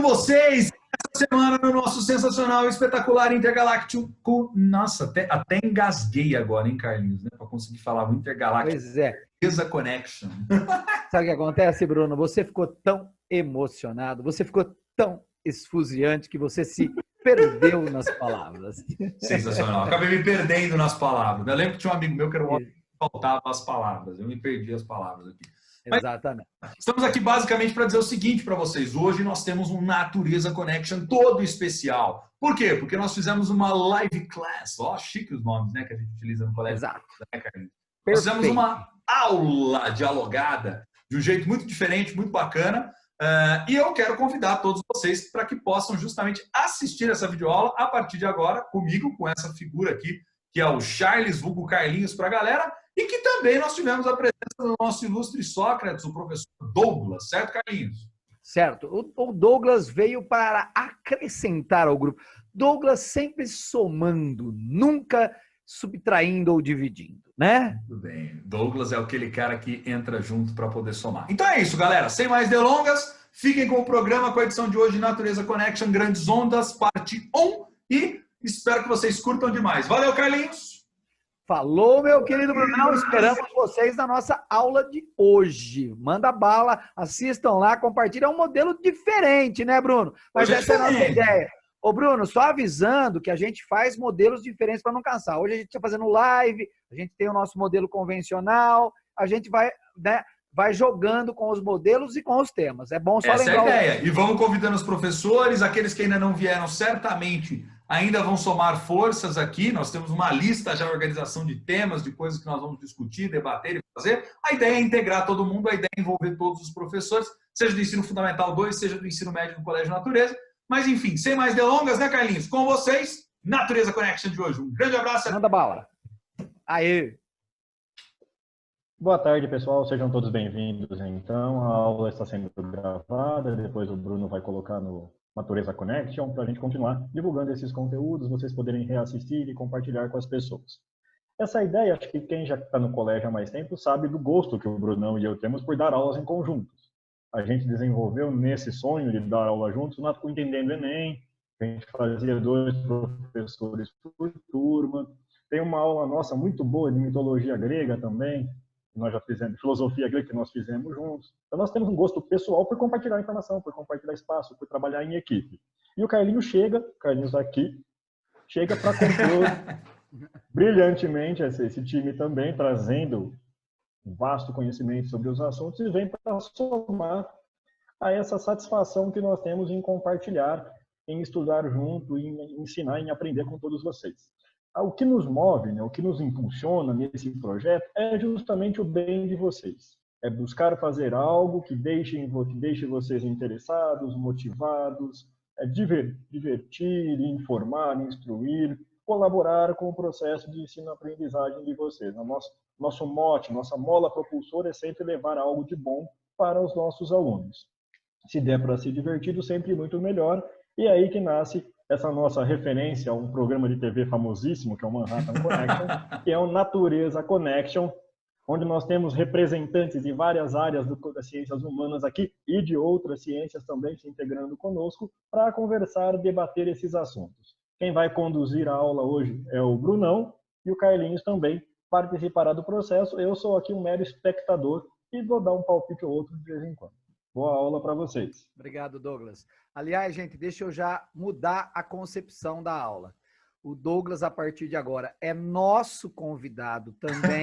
vocês essa semana no nosso sensacional, espetacular, intergaláctico. Nossa, até engasguei agora, hein, Carlinhos, né? Para conseguir falar o intergaláctico. Pois é. Connection. Sabe o que acontece, Bruno? Você ficou tão emocionado, você ficou tão esfuziante que você se perdeu nas palavras. Sensacional. Acabei me perdendo nas palavras. Eu lembro que tinha um amigo meu que era um homem que faltava as palavras. Eu me perdi as palavras aqui. Exatamente. Estamos aqui basicamente para dizer o seguinte para vocês. Hoje nós temos um Natureza Connection todo especial. Por quê? Porque nós fizemos uma live class. Ó, chique os nomes, né, que a gente utiliza no colégio. Exato. Né, nós fizemos uma aula dialogada de um jeito muito diferente, muito bacana. E eu quero convidar todos vocês para que possam justamente assistir essa videoaula a partir de agora, comigo, com essa figura aqui, que é o Charles vulgo Carlinhos para a galera. E que também nós tivemos a presença do nosso ilustre Sócrates, o professor Douglas, certo, Carlinhos? Certo. O Douglas veio para acrescentar ao grupo. Douglas sempre somando, nunca subtraindo ou dividindo, né? Tudo bem. Douglas é aquele cara que entra junto para poder somar. Então é isso, galera. Sem mais delongas, fiquem com o programa, com a edição de hoje, Natureza Connection, Grandes Ondas, parte 1. E espero que vocês curtam demais. Valeu, Carlinhos! Falou, meu querido Brunão, esperamos vocês na nossa aula de hoje. Manda bala, assistam lá, compartilhem. É um modelo diferente, né, Bruno? Mas essa é a nossa ideia. Ô, Bruno, só avisando que a gente faz modelos diferentes para não cansar. Hoje a gente está fazendo live, a gente tem o nosso modelo convencional, a gente vai, né, vai jogando com os modelos e com os temas. É bom só lembrar. Essa é a ideia. E vamos convidando os professores, aqueles que ainda não vieram, certamente ainda vão somar forças aqui. Nós temos uma lista já de organização de temas, de coisas que nós vamos discutir, debater e fazer. A ideia é integrar todo mundo, a ideia é envolver todos os professores, seja do ensino fundamental 2, seja do ensino médio do Colégio Natureza. Mas, enfim, sem mais delongas, né, Carlinhos? Com vocês, Natureza Connection de hoje. Um grande abraço. Manda bala. Aê! Boa tarde, pessoal. Sejam todos bem-vindos. Então, a aula está sendo gravada. Depois o Bruno vai colocar no Natureza Connection para a gente continuar divulgando esses conteúdos, vocês poderem reassistir e compartilhar com as pessoas. Essa ideia, acho que quem já está no colégio há mais tempo sabe do gosto que o Brunão e eu temos por dar aulas em conjuntos. A gente desenvolveu nesse sonho de dar aula juntos, nós entendendo o Enem, a gente fazia 2 professores por turma. Tem uma aula nossa muito boa de mitologia grega também, nós já fizemos, filosofia grega que nós fizemos juntos. Então nós temos um gosto pessoal por compartilhar informação, por compartilhar espaço, por trabalhar em equipe. E o Carlinhos aqui, chega para compor brilhantemente esse time também, trazendo um vasto conhecimento sobre os assuntos e vem para somar a essa satisfação que nós temos em compartilhar, em estudar junto, em ensinar, em aprender com todos vocês. O que nos move, né, o que nos impulsiona nesse projeto é justamente o bem de vocês. É buscar fazer algo que deixe vocês interessados, motivados, divertir, informar, instruir, colaborar com o processo de ensino-aprendizagem de vocês. Nosso mote, nossa mola propulsora é sempre levar algo de bom para os nossos alunos. Se der para se divertir, sempre muito melhor. E é aí que nasce essa nossa referência a um programa de TV famosíssimo, que é o Manhattan Connection, que é o Natureza Connection, onde nós temos representantes de várias áreas das ciências humanas aqui e de outras ciências também se integrando conosco para conversar, debater esses assuntos. Quem vai conduzir a aula hoje é o Brunão e o Carlinhos também participará do processo. Eu sou aqui um mero espectador e vou dar um palpite ou outro de vez em quando. Boa aula para vocês. Obrigado, Douglas. Aliás, gente, deixa eu já mudar a concepção da aula. O Douglas, a partir de agora, é nosso convidado também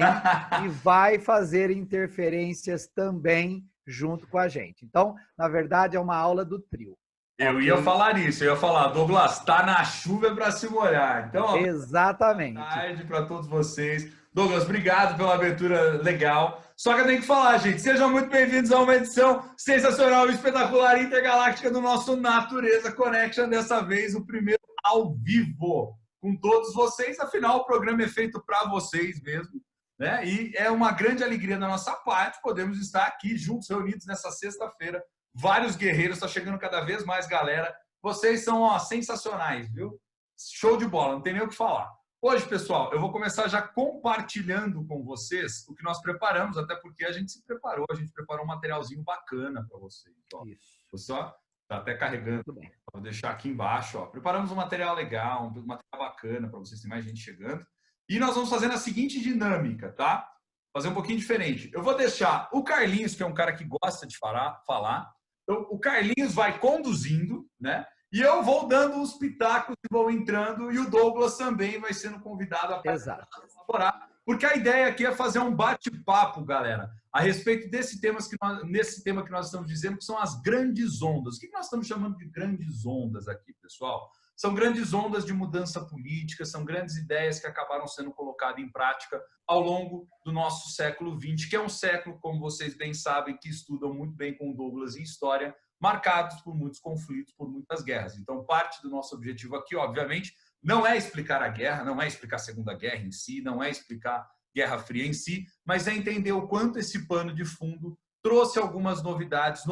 e vai fazer interferências também junto com a gente. Então, na verdade, é uma aula do trio. Eu ia falar isso, eu ia falar, Douglas, tá na chuva para se molhar. Então, ó, exatamente. Boa tarde para todos vocês. Douglas, obrigado pela abertura legal. Só que eu tenho que falar, gente, sejam muito bem-vindos a uma edição sensacional, espetacular, intergaláctica do nosso Natureza Connection. Dessa vez, o primeiro ao vivo com todos vocês. Afinal, o programa é feito para vocês mesmo, né? E é uma grande alegria da nossa parte podermos estar aqui juntos, reunidos nessa sexta-feira. Vários guerreiros, está chegando cada vez mais galera. Vocês são sensacionais, viu? Show de bola, não tem nem o que falar. Hoje, pessoal, eu vou começar já compartilhando com vocês o que nós preparamos, até porque a gente se preparou, a gente preparou um materialzinho bacana para vocês. Ó. Isso. Vou só Está até carregando. Vou deixar aqui embaixo. Ó. Preparamos um material legal, um material bacana para vocês terem mais gente chegando. E nós vamos fazendo a seguinte dinâmica, tá? Fazer um pouquinho diferente. Eu vou deixar o Carlinhos, que é um cara que gosta de falar. Então, o Carlinhos vai conduzindo, né? E eu vou dando os pitacos e vou entrando. E o Douglas também vai sendo convidado a colaborar. Porque a ideia aqui é fazer um bate-papo, galera, a respeito nesse tema que nós estamos dizendo, que são as grandes ondas. O que nós estamos chamando de grandes ondas aqui, pessoal? São grandes ondas de mudança política, são grandes ideias que acabaram sendo colocadas em prática ao longo do nosso século XX, que é um século, como vocês bem sabem, que estudam muito bem com o Douglas em história, marcados por muitos conflitos, por muitas guerras. Então, parte do nosso objetivo aqui, obviamente, não é explicar a guerra, não é explicar a Segunda Guerra em si, não é explicar Guerra Fria em si, mas é entender o quanto esse pano de fundo trouxe algumas novidades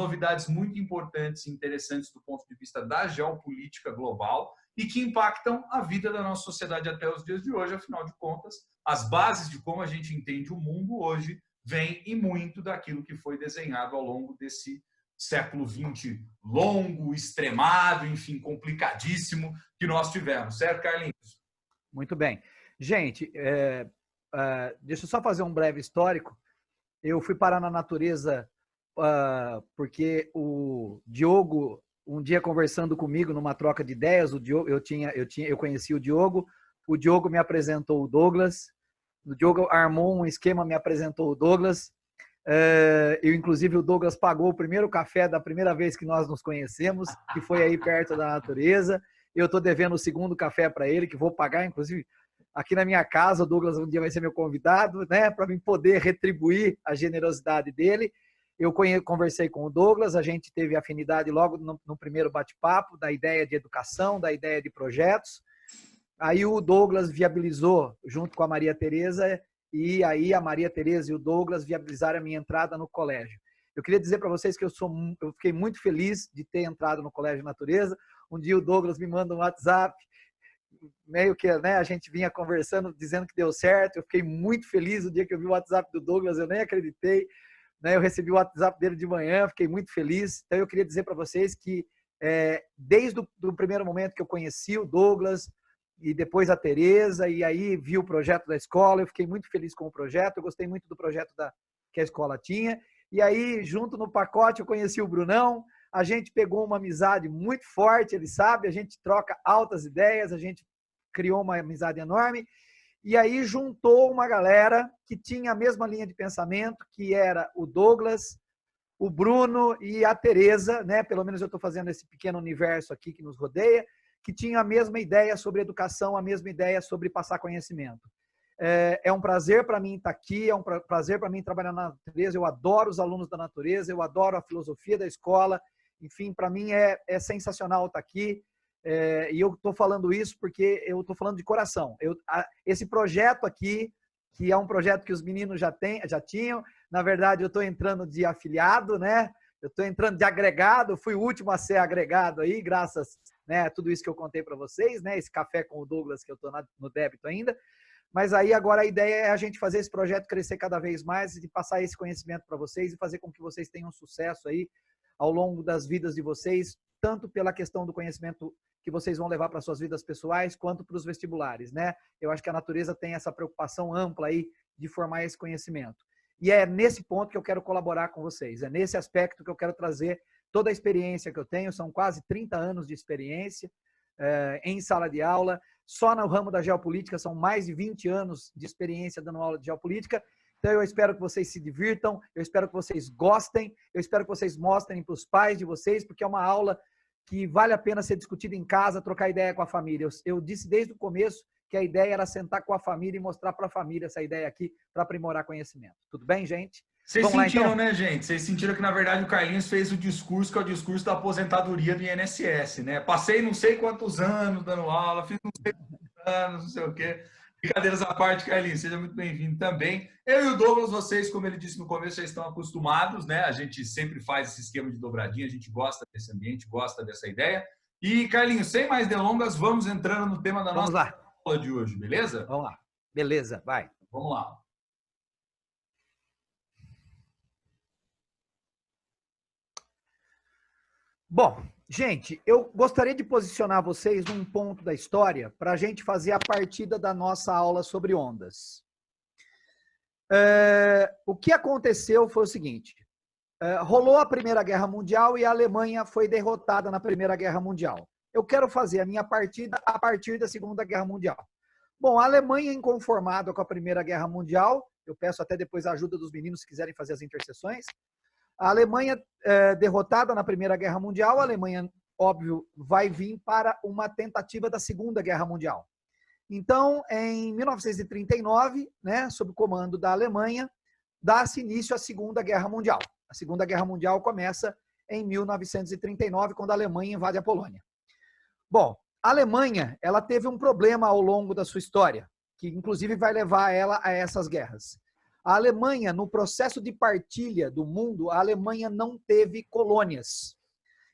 muito importantes e interessantes do ponto de vista da geopolítica global e que impactam a vida da nossa sociedade até os dias de hoje. Afinal de contas, as bases de como a gente entende o mundo hoje vêm e muito daquilo que foi desenhado ao longo desse século XX longo, extremado, enfim, complicadíssimo que nós tivemos. Certo, Carlinhos? Muito bem. Gente, deixa eu só fazer um breve histórico. Eu fui parar na natureza porque o Diogo, um dia conversando comigo numa troca de ideias, eu conheci o Diogo me apresentou o Douglas, o Diogo armou um esquema, me apresentou o Douglas. Inclusive, o Douglas pagou o primeiro café da primeira vez que nós nos conhecemos, que foi aí perto da natureza. Eu estou devendo o segundo café para ele, que vou pagar, inclusive, aqui na minha casa. O Douglas um dia vai ser meu convidado, né, para mim poder retribuir a generosidade dele. Eu conversei com o Douglas, a gente teve afinidade logo no primeiro bate-papo, da ideia de educação, da ideia de projetos. Aí o Douglas viabilizou, junto com a Maria Tereza, e aí a Maria Tereza e o Douglas viabilizaram a minha entrada no colégio. Eu queria dizer para vocês que eu fiquei muito feliz de ter entrado no Colégio Natureza. Um dia o Douglas me manda um WhatsApp, meio que, né, a gente vinha conversando, dizendo que deu certo. Eu fiquei muito feliz o dia que eu vi o WhatsApp do Douglas, eu nem acreditei. Né, eu recebi o WhatsApp dele de manhã, fiquei muito feliz. Então eu queria dizer para vocês que desde o primeiro momento que eu conheci o Douglas, e depois a Tereza, e aí vi o projeto da escola, eu fiquei muito feliz com o projeto, eu gostei muito do projeto que a escola tinha, e aí, junto no pacote, eu conheci o Brunão, a gente pegou uma amizade muito forte, ele sabe, a gente troca altas ideias, a gente criou uma amizade enorme, e aí juntou uma galera que tinha a mesma linha de pensamento, que era o Douglas, o Bruno e a Tereza, né? Pelo menos eu estou fazendo esse pequeno universo aqui que nos rodeia, que tinha a mesma ideia sobre educação, a mesma ideia sobre passar conhecimento. É um prazer para mim estar aqui, é um prazer para mim trabalhar na natureza, eu adoro os alunos da natureza, eu adoro a filosofia da escola, enfim, para mim é sensacional estar aqui, e eu estou falando isso porque eu estou falando de coração. Esse projeto aqui, que é um projeto que os meninos já tinham, na verdade eu estou entrando de afiliado, né? Eu estou entrando de agregado, fui o último a ser agregado aí, graças, né, a tudo isso que eu contei para vocês, né, esse café com o Douglas que eu estou no débito ainda. Mas aí agora a ideia é a gente fazer esse projeto crescer cada vez mais e passar esse conhecimento para vocês e fazer com que vocês tenham sucesso aí ao longo das vidas de vocês, tanto pela questão do conhecimento que vocês vão levar para suas vidas pessoais, quanto para os vestibulares, né? Eu acho que a natureza tem essa preocupação ampla aí de formar esse conhecimento. E é nesse ponto que eu quero colaborar com vocês, é nesse aspecto que eu quero trazer toda a experiência que eu tenho, são quase 30 anos de experiência em sala de aula, só no ramo da geopolítica são mais de 20 anos de experiência dando aula de geopolítica. Então eu espero que vocês se divirtam, eu espero que vocês gostem, eu espero que vocês mostrem para os pais de vocês, porque é uma aula que vale a pena ser discutida em casa, trocar ideia com a família. Eu disse desde o começo que a ideia era sentar com a família e mostrar para a família essa ideia aqui para aprimorar conhecimento. Tudo bem, gente? Vocês sentiram, então? Né, gente? Vocês sentiram que, na verdade, o Carlinhos fez o discurso que é o discurso da aposentadoria do INSS, né? Passei não sei quantos anos dando aula, fiz não sei quantos anos, não sei o quê. Brincadeiras à parte, Carlinhos, seja muito bem-vindo também. Eu e o Douglas, vocês, como ele disse no começo, já estão acostumados, né? A gente sempre faz esse esquema de dobradinha, a gente gosta desse ambiente, gosta dessa ideia. E, Carlinhos, sem mais delongas, vamos entrando no tema da nossa aula de hoje, beleza? Vamos lá. Beleza, vai. Vamos lá. Bom, Gente, eu gostaria de posicionar vocês num ponto da história para a gente fazer a partida da nossa aula sobre ondas. O que aconteceu foi o seguinte, rolou a Primeira Guerra Mundial e a Alemanha foi derrotada na Primeira Guerra Mundial. Eu quero fazer a minha partida a partir da Segunda Guerra Mundial. Bom, a Alemanha inconformada com a Primeira Guerra Mundial, eu peço até depois a ajuda dos meninos se quiserem fazer as interseções. A Alemanha derrotada na Primeira Guerra Mundial, a Alemanha, óbvio, vai vir para uma tentativa da Segunda Guerra Mundial. Então, em 1939, né, sob o comando da Alemanha, dá-se início à Segunda Guerra Mundial. A Segunda Guerra Mundial começa em 1939, quando a Alemanha invade a Polônia. Bom, a Alemanha, ela teve um problema ao longo da sua história, que inclusive vai levar ela a essas guerras. A Alemanha, no processo de partilha do mundo, a Alemanha não teve colônias.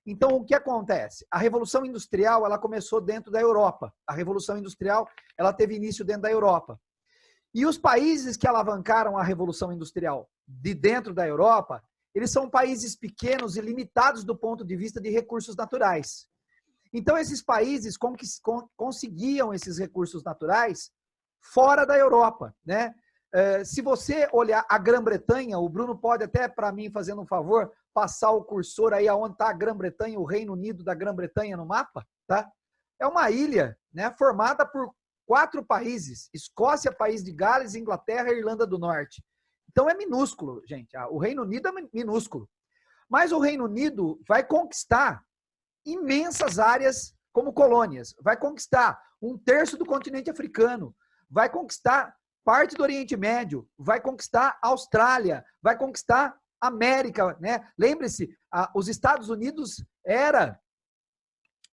Então, o que acontece? A Revolução Industrial, ela começou dentro da Europa. A Revolução Industrial, ela teve início dentro da Europa. E os países que alavancaram a Revolução Industrial de dentro da Europa, eles são países pequenos e limitados do ponto de vista de recursos naturais. Então, esses países conseguiam esses recursos naturais fora da Europa, né? Se você olhar a Grã-Bretanha, o Bruno pode até, para mim, fazendo um favor, passar o cursor aí aonde está a Grã-Bretanha, o Reino Unido da Grã-Bretanha no mapa, tá? É uma ilha, né, formada por 4 países, Escócia, País de Gales, Inglaterra e Irlanda do Norte. Então é minúsculo, gente. O Reino Unido é minúsculo. Mas o Reino Unido vai conquistar imensas áreas como colônias, vai conquistar 1/3 do continente africano, vai conquistar parte do Oriente Médio, vai conquistar a Austrália, vai conquistar a América, né? Lembre-se, os Estados Unidos era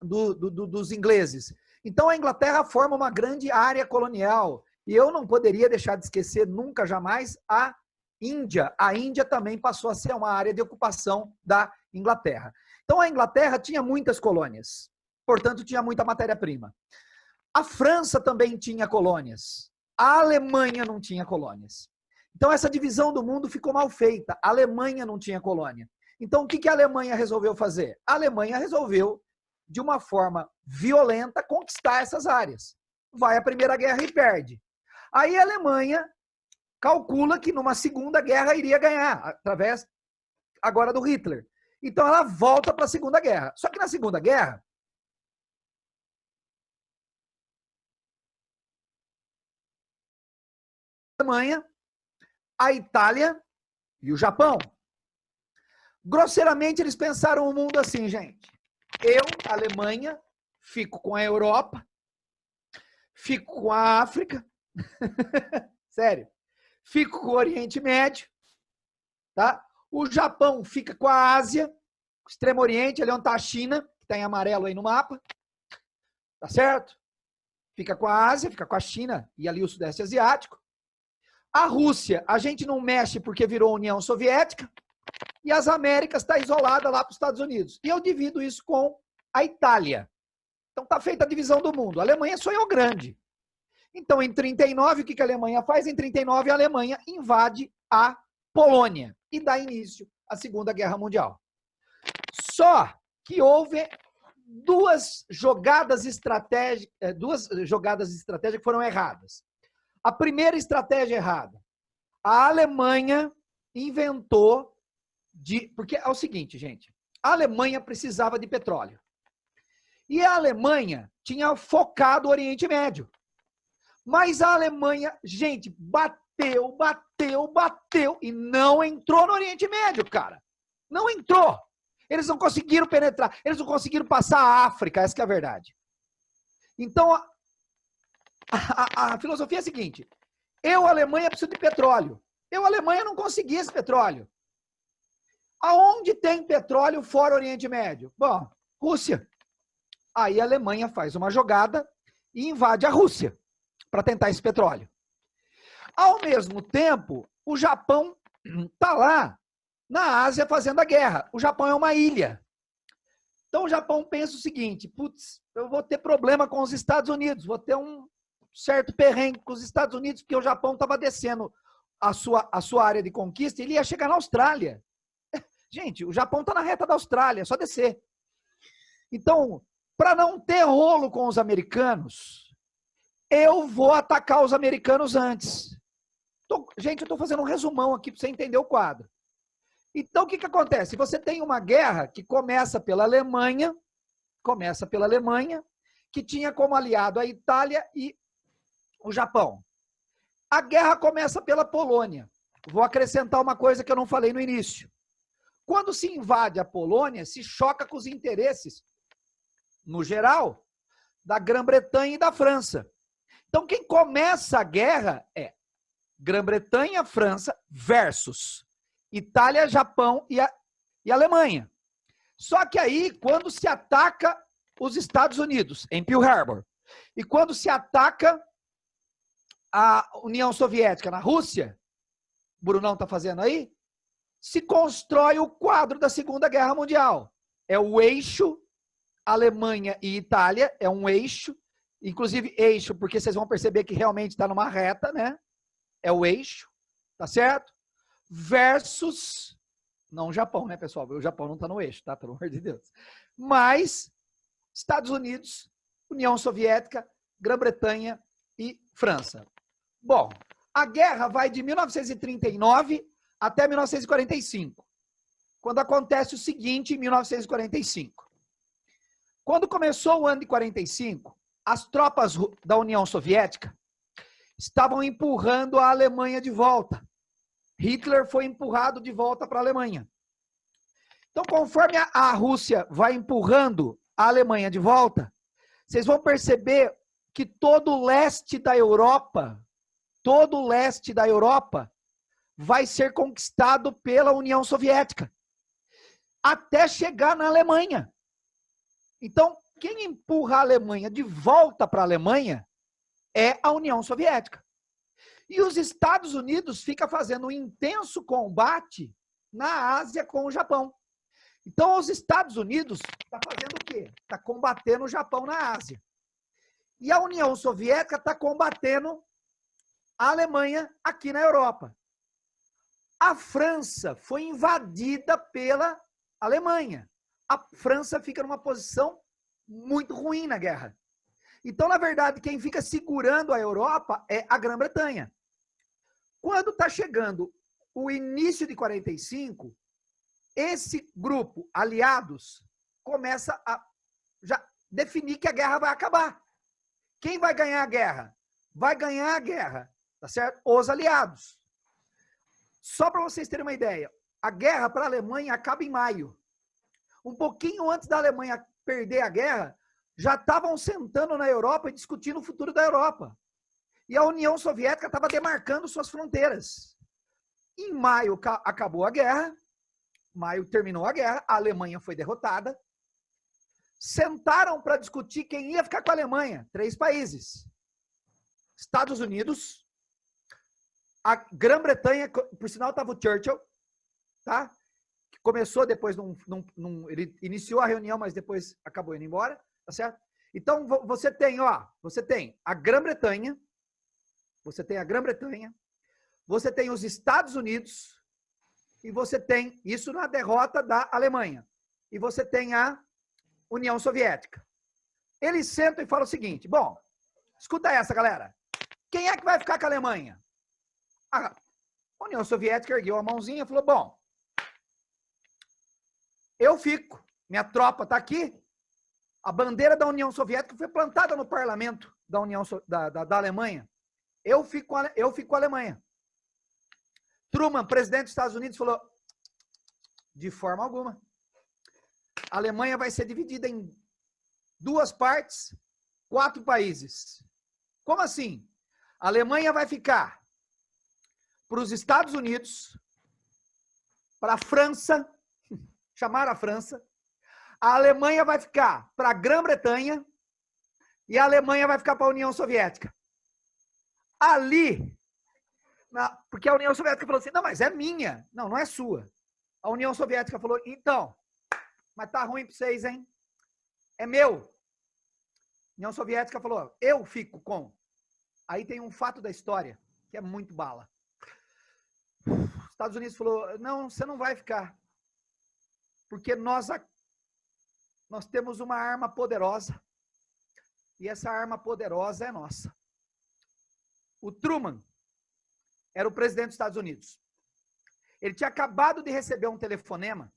dos ingleses. Então a Inglaterra forma uma grande área colonial. E eu não poderia deixar de esquecer nunca, jamais, a Índia. A Índia também passou a ser uma área de ocupação da Inglaterra. Então a Inglaterra tinha muitas colônias, portanto tinha muita matéria-prima. A França também tinha colônias. A Alemanha não tinha colônias. Então essa divisão do mundo ficou mal feita. A Alemanha não tinha colônia. Então o que a Alemanha resolveu fazer? A Alemanha resolveu, de uma forma violenta, conquistar essas áreas. Vai à Primeira Guerra e perde. Aí a Alemanha calcula que numa Segunda Guerra iria ganhar, através agora do Hitler. Então ela volta para a Segunda Guerra. Só que na Segunda Guerra, a Alemanha, a Itália e o Japão. Grosseiramente, eles pensaram o mundo assim, gente. Eu, Alemanha, fico com a Europa, fico com a África, sério, fico com o Oriente Médio, tá? O Japão fica com a Ásia, o Extremo Oriente, ali onde está a China, que está em amarelo aí no mapa, tá certo? Fica com a Ásia, fica com a China e ali o Sudeste Asiático. A Rússia, a gente não mexe porque virou União Soviética, e as Américas está isolada lá para os Estados Unidos. E eu divido isso com a Itália. Então está feita a divisão do mundo. A Alemanha sonhou grande. Então, em 39, o que a Alemanha faz? Em 39, a Alemanha invade a Polônia e dá início à Segunda Guerra Mundial. Só que houve duas jogadas estratégicas que foram erradas. A primeira estratégia errada, a Alemanha inventou porque é o seguinte, gente, a Alemanha precisava de petróleo. E a Alemanha tinha focado o Oriente Médio. Mas a Alemanha, gente, bateu e não entrou no Oriente Médio, cara. Não entrou. Eles não conseguiram penetrar, eles não conseguiram passar a África, essa que é a verdade. Então, a filosofia é a seguinte, eu, Alemanha, preciso de petróleo. Eu, Alemanha, não consegui esse petróleo. Aonde tem petróleo fora o Oriente Médio? Bom, Rússia. Aí a Alemanha faz uma jogada e invade a Rússia para tentar esse petróleo. Ao mesmo tempo, o Japão está lá na Ásia fazendo a guerra. O Japão é uma ilha. Então o Japão pensa o seguinte, putz, eu vou ter problema com os Estados Unidos, vou ter um certo perrengue com os Estados Unidos, porque o Japão estava descendo a sua área de conquista e ele ia chegar na Austrália. Gente, o Japão está na reta da Austrália, é só descer. Então, para não ter rolo com americanos, eu vou atacar os americanos antes. Gente, eu estou fazendo um resumão aqui para você entender o quadro. Então, o que acontece? Você tem uma guerra que começa pela Alemanha, que tinha como aliado a Itália e o Japão. A guerra começa pela Polônia. Vou acrescentar uma coisa que eu não falei no início. Quando se invade a Polônia, se choca com os interesses, no geral, da Grã-Bretanha e da França. Então, quem começa a guerra é Grã-Bretanha, França versus Itália, Japão e Alemanha. Só que aí, quando se ataca os Estados Unidos, em Pearl Harbor, e quando se ataca a União Soviética na Rússia, o Brunão está fazendo aí, se constrói o quadro da Segunda Guerra Mundial. É o eixo Alemanha e Itália, é um eixo, inclusive eixo, porque vocês vão perceber que realmente está numa reta, né? É o eixo, tá certo? Versus, não o Japão, né, pessoal? O Japão não está no eixo, tá? Pelo amor de Deus. Mas Estados Unidos, União Soviética, Grã-Bretanha e França. Bom, a guerra vai de 1939 até 1945, quando acontece o seguinte em 1945. Quando começou o ano de 45, as tropas da União Soviética estavam empurrando a Alemanha de volta. Hitler foi empurrado de volta para a Alemanha. Então, conforme a Rússia vai empurrando a Alemanha de volta, vocês vão perceber que todo o leste da Europa vai ser conquistado pela União Soviética, até chegar na Alemanha. Então, quem empurra a Alemanha de volta para a Alemanha é a União Soviética. E os Estados Unidos ficam fazendo um intenso combate na Ásia com o Japão. Então, os Estados Unidos está fazendo o quê? Está combatendo o Japão na Ásia. E a União Soviética está combatendo a Alemanha aqui na Europa. A França foi invadida pela Alemanha. A França fica numa posição muito ruim na guerra. Então, na verdade, quem fica segurando a Europa é a Grã-Bretanha. Quando está chegando o início de 45, esse grupo, aliados, começa a já definir que a guerra vai acabar. Quem vai ganhar a guerra? Vai ganhar a guerra, tá certo? Os aliados. Só para vocês terem uma ideia, a guerra para a Alemanha acaba em maio. Um pouquinho antes da Alemanha perder a guerra, já estavam sentando na Europa e discutindo o futuro da Europa. E a União Soviética estava demarcando suas fronteiras. Em maio acabou a guerra, maio terminou a guerra, a Alemanha foi derrotada. Sentaram para discutir quem ia ficar com a Alemanha. 3 países. Estados Unidos, a Grã-Bretanha, por sinal estava o Churchill, tá? Que começou depois, ele iniciou a reunião, mas depois acabou indo embora, tá certo? Então, você tem a Grã-Bretanha, você tem os Estados Unidos, e você tem isso na derrota da Alemanha, e você tem a União Soviética. Eles sentam e falam o seguinte, bom, escuta essa, galera. Quem é que vai ficar com a Alemanha? A União Soviética ergueu a mãozinha e falou, bom, eu fico, minha tropa está aqui, a bandeira da União Soviética foi plantada no parlamento da Alemanha. Eu fico com a Alemanha. Truman, presidente dos Estados Unidos, falou, de forma alguma. A Alemanha vai ser dividida em 2 partes, 4 países. Como assim? A Alemanha vai ficar para os Estados Unidos, para a França, chamaram a França, a Alemanha vai ficar para a Grã-Bretanha e a Alemanha vai ficar para a União Soviética. Ali, porque a União Soviética falou assim, não, mas é minha. Não, não é sua. A União Soviética falou, então, mas tá ruim para vocês, hein? É meu. A União Soviética falou, eu fico com. Aí tem um fato da história, que é muito bala. Os Estados Unidos falou, não, você não vai ficar. Porque nós nós temos uma arma poderosa. E essa arma poderosa é nossa. O Truman era o presidente dos Estados Unidos. Ele tinha acabado de receber um telefonema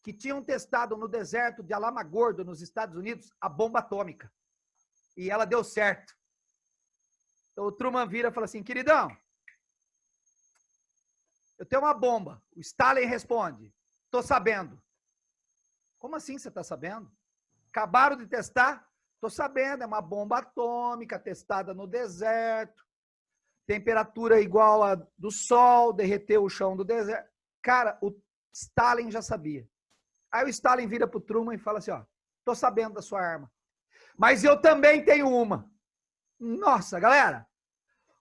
que tinham testado no deserto de Alamogordo, nos Estados Unidos, a bomba atômica. E ela deu certo. Então o Truman vira e fala assim, queridão, eu tenho uma bomba. O Stalin responde, tô sabendo. Como assim você está sabendo? Acabaram de testar? Tô sabendo, é uma bomba atômica testada no deserto, temperatura igual a do sol, derreteu o chão do deserto. Cara, o Stalin já sabia. Aí o Stalin vira pro Truman e fala assim, ó, tô sabendo da sua arma, mas eu também tenho uma. Nossa, galera,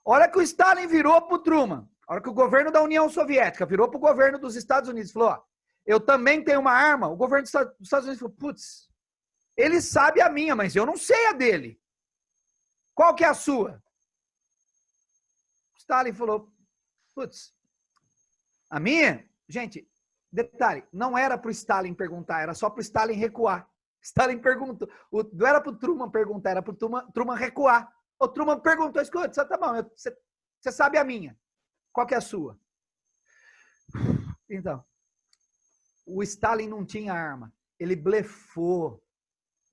olha que o Stalin virou pro Truman, a hora que o governo da União Soviética virou pro governo dos Estados Unidos e falou, ó, eu também tenho uma arma, o governo dos Estados Unidos falou, putz, ele sabe a minha, mas eu não sei a dele. Qual que é a sua? Stalin falou, putz, a minha? Gente, detalhe, não era para o Stalin perguntar, era só para o Stalin recuar. Stalin perguntou, não era para o Truman perguntar, era para o Truman recuar. O Truman perguntou, escuta, tá bom, você sabe a minha. Qual que é a sua? Então, o Stalin não tinha arma, ele blefou.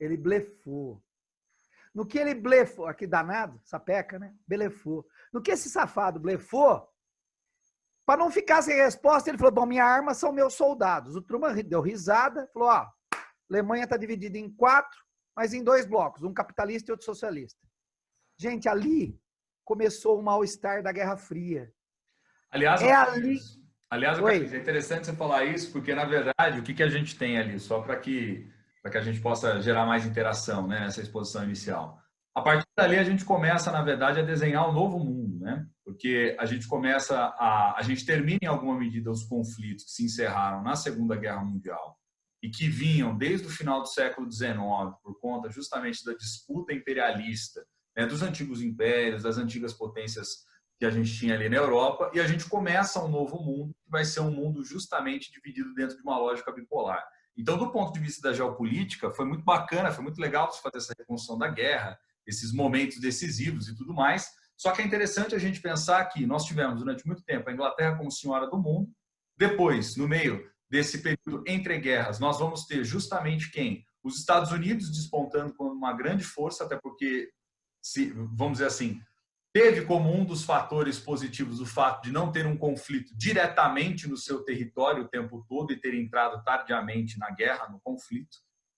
Ele blefou. No que ele blefou, aqui danado, sapeca, né? Blefou. No que esse safado blefou, para não ficar sem resposta, ele falou, bom, minha arma são meus soldados. O Truman deu risada, falou, ó, a Alemanha está dividida em 4, mas em 2 blocos, um capitalista e outro socialista. Gente, ali começou o mal-estar da Guerra Fria. Aliás, Aliás, Oi. é interessante você falar isso, porque, na verdade, o que a gente tem ali, só para que a gente possa gerar mais interação, né, nessa exposição inicial. A partir dali, a gente começa, na verdade, a desenhar um novo mundo, né? Porque a gente começa a gente termina, em alguma medida, os conflitos que se encerraram na Segunda Guerra Mundial e que vinham desde o final do século XIX, por conta justamente da disputa imperialista, né, dos antigos impérios, das antigas potências que a gente tinha ali na Europa, e a gente começa um novo mundo, que vai ser um mundo justamente dividido dentro de uma lógica bipolar. Então, do ponto de vista da geopolítica, foi muito bacana, foi muito legal fazer essa reconstrução da guerra, esses momentos decisivos e tudo mais, só que é interessante a gente pensar que nós tivemos, durante muito tempo, a Inglaterra como senhora do mundo, depois, no meio desse período entre guerras, nós vamos ter justamente quem? Os Estados Unidos despontando como uma grande força, até porque, vamos dizer assim, teve como um dos fatores positivos o fato de não ter um conflito diretamente no seu território o tempo todo e ter entrado tardiamente na guerra, no conflito.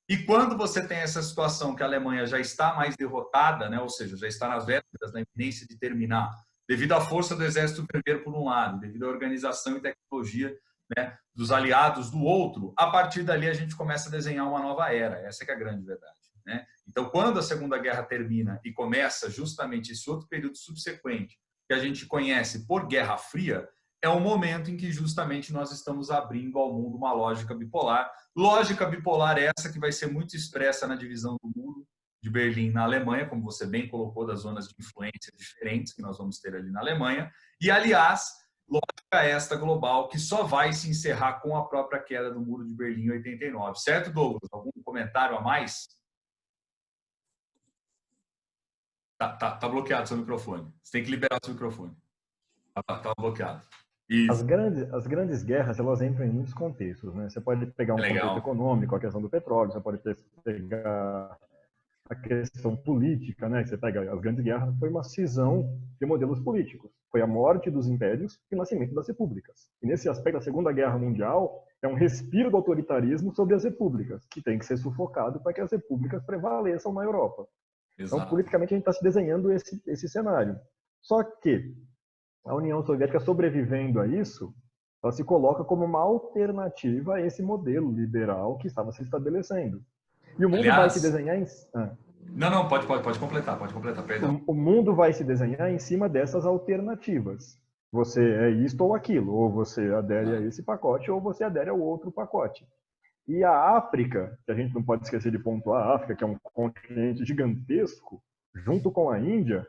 E quando você tem essa situação que a Alemanha já está mais derrotada, né, ou seja, já está nas vésperas da iminência de terminar, devido à força do Exército Vermelho por um lado, devido à organização e tecnologia, né, dos aliados do outro, a partir dali a gente começa a desenhar uma nova era. Essa que é a grande verdade. Né? Então, quando a Segunda Guerra termina e começa justamente esse outro período subsequente, que a gente conhece por Guerra Fria, é o momento em que justamente nós estamos abrindo ao mundo uma lógica bipolar. Lógica bipolar essa que vai ser muito expressa na divisão do muro de Berlim na Alemanha, como você bem colocou, das zonas de influência diferentes que nós vamos ter ali na Alemanha. E, aliás, lógica esta global que só vai se encerrar com a própria queda do muro de Berlim em 89. Certo, Douglas? Algum comentário a mais? Tá bloqueado seu microfone. Você tem que liberar seu microfone. Tá bloqueado. As grandes guerras, elas entram em muitos contextos, né? Você pode pegar um contexto econômico, a questão do petróleo, você pode pegar a questão política, né? Você pega as grandes guerras, foi uma cisão de modelos políticos. Foi a morte dos impérios e o nascimento das repúblicas. E nesse aspecto, a Segunda Guerra Mundial é um respiro do autoritarismo sobre as repúblicas, que tem que ser sufocado para que as repúblicas prevaleçam na Europa. Exato. Então, politicamente, a gente está se desenhando esse cenário. Só que a União Soviética, sobrevivendo a isso, ela se coloca como uma alternativa a esse modelo liberal que estava se estabelecendo. E o mundo vai se desenhar em... Não, pode completar, perdão. O mundo vai se desenhar em cima dessas alternativas. Você é isto ou aquilo, ou você adere a esse pacote, ou você adere ao outro pacote. E a África, que a gente não pode esquecer de pontuar, a África, que é um continente gigantesco, junto com a Índia,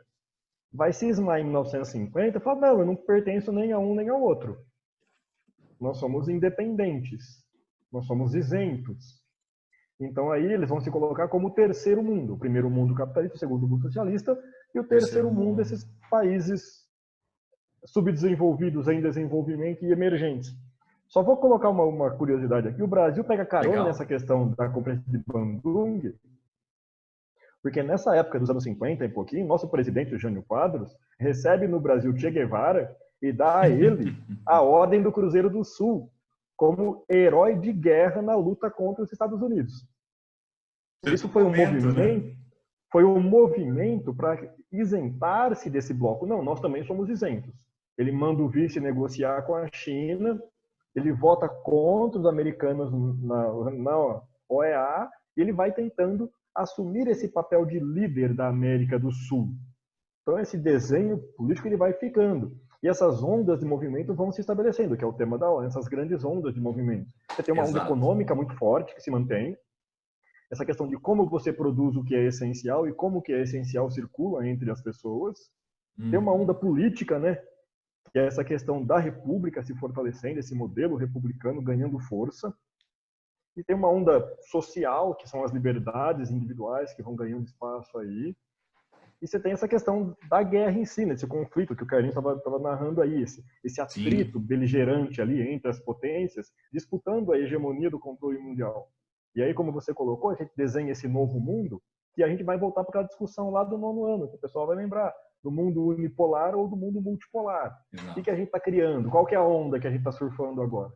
vai cismar em 1950 e falar, não, eu não pertenço nem a um nem ao outro. Nós somos independentes, nós somos isentos. Então aí eles vão se colocar como o terceiro mundo. O primeiro mundo capitalista, o segundo mundo socialista, e o terceiro mundo esses países subdesenvolvidos, em desenvolvimento e emergentes. Só vou colocar uma curiosidade aqui. O Brasil pega carona nessa questão da Conferência de Bandung, porque nessa época dos anos 50 e pouquinho, nosso presidente, o Jânio Quadros, recebe no Brasil Che Guevara e dá a ele a Ordem do Cruzeiro do Sul, como herói de guerra na luta contra os Estados Unidos. Isso foi um movimento para isentar-se desse bloco. Não, nós também somos isentos. Ele manda o vice negociar com a China, ele vota contra os americanos na OEA, e ele vai tentando assumir esse papel de líder da América do Sul. Então esse desenho político ele vai ficando. E essas ondas de movimento vão se estabelecendo, que é o tema da hora, essas grandes ondas de movimento. Você tem uma onda econômica muito forte que se mantém, essa questão de como você produz o que é essencial e como o que é essencial circula entre as pessoas. Tem uma onda política, né? Que é essa questão da república se fortalecendo, esse modelo republicano ganhando força. E tem uma onda social, que são as liberdades individuais que vão ganhando espaço aí. E você tem essa questão da guerra em si, né? Esse conflito que o Carlinhos estava narrando aí, esse atrito beligerante ali entre as potências, disputando a hegemonia do controle mundial. E aí, como você colocou, a gente desenha esse novo mundo e a gente vai voltar para aquela discussão lá do 9º ano, que o pessoal vai lembrar, do mundo unipolar ou do mundo multipolar. Exato. O que a gente está criando? Qual que é a onda que a gente está surfando agora?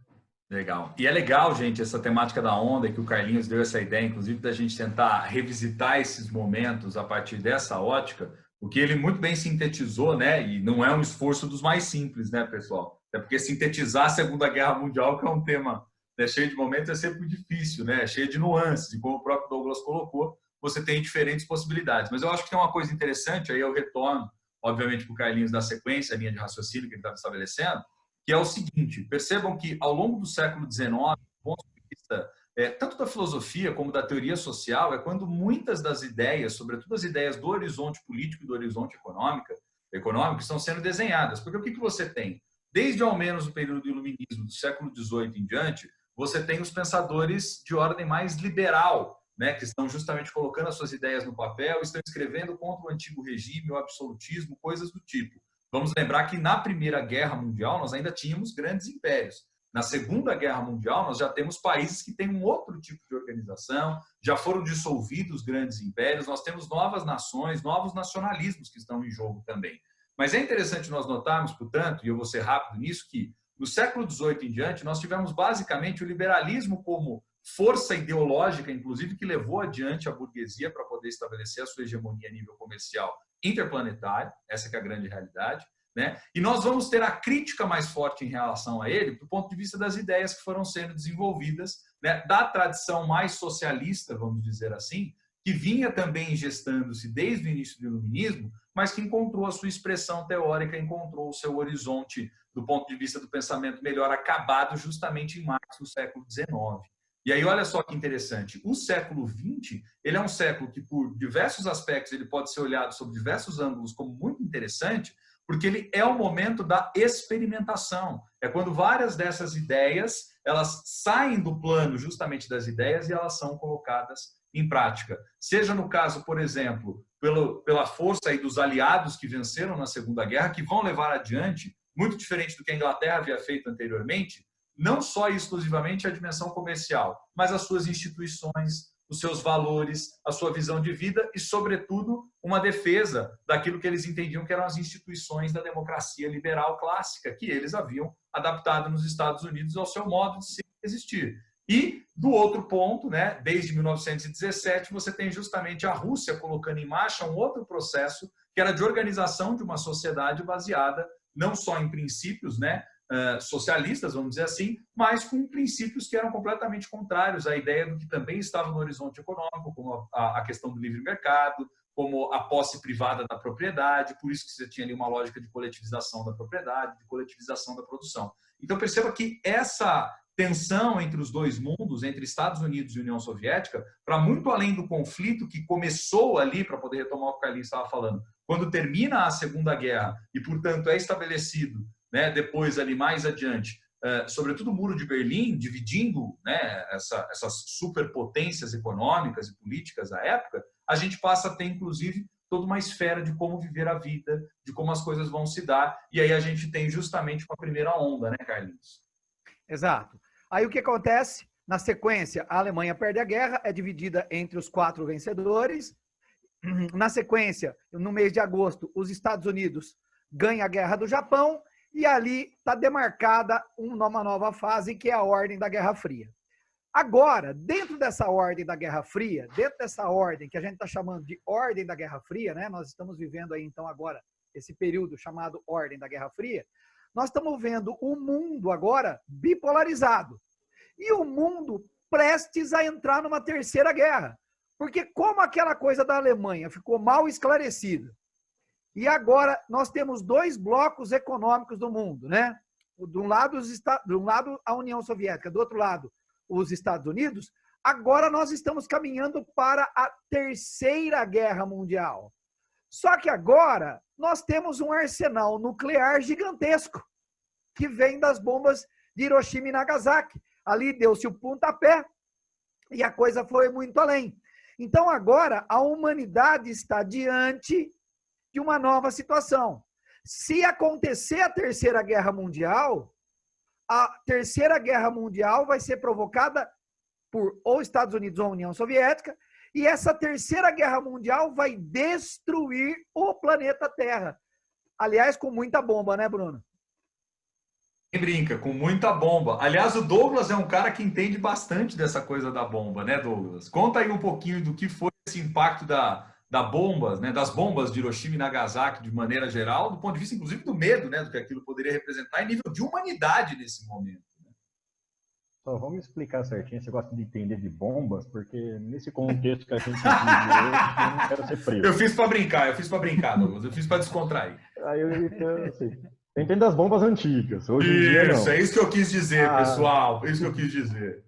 Legal. E é legal, gente, essa temática da onda, que o Carlinhos deu essa ideia, inclusive, da gente tentar revisitar esses momentos a partir dessa ótica, porque ele muito bem sintetizou, né? E não é um esforço dos mais simples, né, pessoal? Até porque sintetizar a Segunda Guerra Mundial, que é um tema, né, cheio de momentos, é sempre difícil, né? Cheio de nuances. E como o próprio Douglas colocou, você tem diferentes possibilidades. Mas eu acho que tem uma coisa interessante, aí eu retorno, obviamente, para o Carlinhos da sequência, a linha de raciocínio que ele estava estabelecendo, que é o seguinte: percebam que ao longo do século XIX, do ponto de vista tanto da filosofia como da teoria social, é quando muitas das ideias, sobretudo as ideias do horizonte político e do horizonte econômico, estão sendo desenhadas. Porque o que você tem? Desde ao menos o período do iluminismo, do século XVIII em diante, você tem os pensadores de ordem mais liberal, né, que estão justamente colocando as suas ideias no papel, estão escrevendo contra o antigo regime, o absolutismo, coisas do tipo. Vamos lembrar que na Primeira Guerra Mundial nós ainda tínhamos grandes impérios. Na Segunda Guerra Mundial nós já temos países que têm um outro tipo de organização, já foram dissolvidos grandes impérios, nós temos novas nações, novos nacionalismos que estão em jogo também. Mas é interessante nós notarmos, portanto, e eu vou ser rápido nisso, que no século XVIII em diante nós tivemos basicamente o liberalismo como força ideológica, inclusive, que levou adiante a burguesia para poder estabelecer a sua hegemonia a nível comercial interplanetário, essa que é a grande realidade, né? E nós vamos ter a crítica mais forte em relação a ele do ponto de vista das ideias que foram sendo desenvolvidas, né, da tradição mais socialista, vamos dizer assim, que vinha também gestando-se desde o início do iluminismo, mas que encontrou a sua expressão teórica, encontrou o seu horizonte do ponto de vista do pensamento melhor acabado justamente em março do século XIX. E aí, olha só que interessante, o século XX, ele é um século que, por diversos aspectos, ele pode ser olhado sob diversos ângulos como muito interessante, porque ele é o momento da experimentação. É quando várias dessas ideias, elas saem do plano justamente das ideias e elas são colocadas em prática. Seja no caso, por exemplo, pela força aí dos aliados que venceram na Segunda Guerra, que vão levar adiante, muito diferente do que a Inglaterra havia feito anteriormente, não só e exclusivamente a dimensão comercial, mas as suas instituições, os seus valores, a sua visão de vida e, sobretudo, uma defesa daquilo que eles entendiam que eram as instituições da democracia liberal clássica, que eles haviam adaptado nos Estados Unidos ao seu modo de existir. E, do outro ponto, né, desde 1917, você tem justamente a Rússia colocando em marcha um outro processo, que era de organização de uma sociedade baseada não só em princípios, né, socialistas, vamos dizer assim, mas com princípios que eram completamente contrários à ideia do que também estava no horizonte econômico, como a questão do livre mercado, como a posse privada da propriedade, por isso que você tinha ali uma lógica de coletivização da propriedade, de coletivização da produção. Então perceba que essa tensão entre os dois mundos, entre Estados Unidos e União Soviética, para muito além do conflito que começou ali, para poder retomar o que o Carlinhos estava falando, quando termina a Segunda Guerra e, portanto, é estabelecido, né, depois ali mais adiante, sobretudo o Muro de Berlim, dividindo, né, essas superpotências econômicas e políticas da época, a gente passa a ter, inclusive, toda uma esfera de como viver a vida, de como as coisas vão se dar, e aí a gente tem justamente uma primeira onda, né, Carlinhos? Exato. Aí o que acontece? Na sequência, a Alemanha perde a guerra, é dividida entre os 4 vencedores. Na sequência, no mês de agosto, os Estados Unidos ganham a guerra do Japão, e ali está demarcada uma nova fase, que é a ordem da Guerra Fria. Agora, dentro dessa ordem da Guerra Fria, dentro dessa ordem que a gente está chamando de ordem da Guerra Fria, né? Nós estamos vivendo aí, então, agora, esse período chamado ordem da Guerra Fria, nós estamos vendo o mundo agora bipolarizado. E o mundo prestes a entrar numa terceira guerra. Porque como aquela coisa da Alemanha ficou mal esclarecida, e agora nós temos 2 blocos econômicos do mundo, né? De um lado a União Soviética, do outro lado os Estados Unidos, agora nós estamos caminhando para a terceira guerra mundial. Só que agora nós temos um arsenal nuclear gigantesco, que vem das bombas de Hiroshima e Nagasaki. Ali deu-se o pontapé e a coisa foi muito além. Então agora a humanidade está diante de uma nova situação. Se acontecer a terceira guerra mundial, a terceira guerra mundial vai ser provocada por ou Estados Unidos ou União Soviética, e essa terceira guerra mundial vai destruir o planeta Terra. Aliás, com muita bomba, né, Bruno? Quem brinca, com muita bomba. Aliás, o Douglas é um cara que entende bastante dessa coisa da bomba, né, Douglas? Conta aí um pouquinho do que foi esse impacto bombas, né, das bombas de Hiroshima e Nagasaki de maneira geral, do ponto de vista, inclusive, do medo, né, do que aquilo poderia representar em nível de humanidade nesse momento. Só vamos explicar certinho, você gosta de entender de bombas, porque nesse contexto que a gente vive hoje, eu não quero ser preso. Eu fiz para brincar, Douglas, eu fiz para descontrair. Aí eu assim, eu entendo das bombas antigas, hoje em dia não. Isso, é isso que eu quis dizer, pessoal, é isso que eu quis dizer.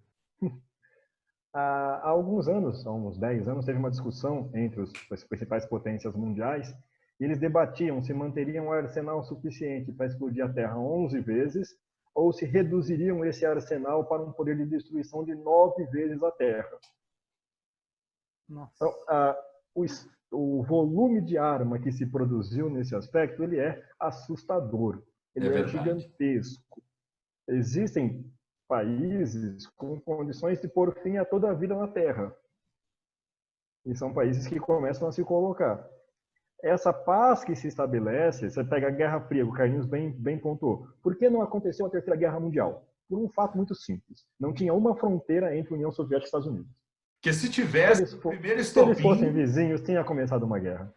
Há alguns anos, há uns 10 anos, teve uma discussão entre as principais potências mundiais, e eles debatiam se manteriam um arsenal suficiente para explodir a Terra 11 vezes, ou se reduziriam esse arsenal para um poder de destruição de 9 vezes a Terra. Nossa. Então, o volume de arma que se produziu nesse aspecto, ele é assustador, ele é gigantesco. Existem países com condições de pôr fim a toda a vida na Terra. E são países que começam a se colocar. Essa paz que se estabelece, você pega a Guerra Fria, o Carlinhos bem pontuou. Por que não aconteceu a Terceira Guerra Mundial? Por um fato muito simples. Não tinha uma fronteira entre União Soviética e Estados Unidos. Porque se tivesse, se eles fossem vizinhos, tinha começado uma guerra.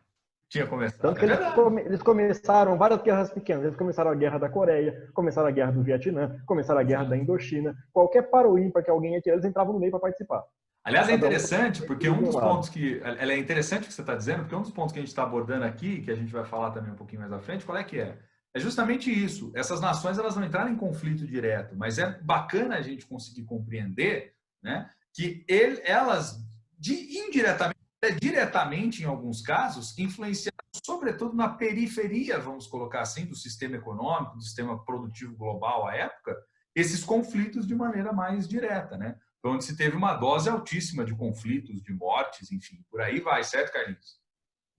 Tinha começado. Tanto que eles começaram várias guerras pequenas. Eles começaram a Guerra da Coreia, começaram a Guerra do Vietnã, começaram a Guerra da Indochina. Qualquer paro ímpar que alguém ia tirar, eles entravam no meio para participar. Aliás, é interessante, porque um dos pontos que... É interessante o que você está dizendo, porque um dos pontos que a gente está abordando aqui, que a gente vai falar também um pouquinho mais à frente, qual é que é? É justamente isso. Essas nações, elas não entraram em conflito direto, mas é bacana a gente conseguir compreender, né, que elas, indiretamente, diretamente, em alguns casos, influenciaram, sobretudo na periferia, vamos colocar assim, do sistema econômico, do sistema produtivo global à época, esses conflitos de maneira mais direta, né? Onde se teve uma dose altíssima de conflitos, de mortes, enfim, por aí vai, certo, Carlinhos?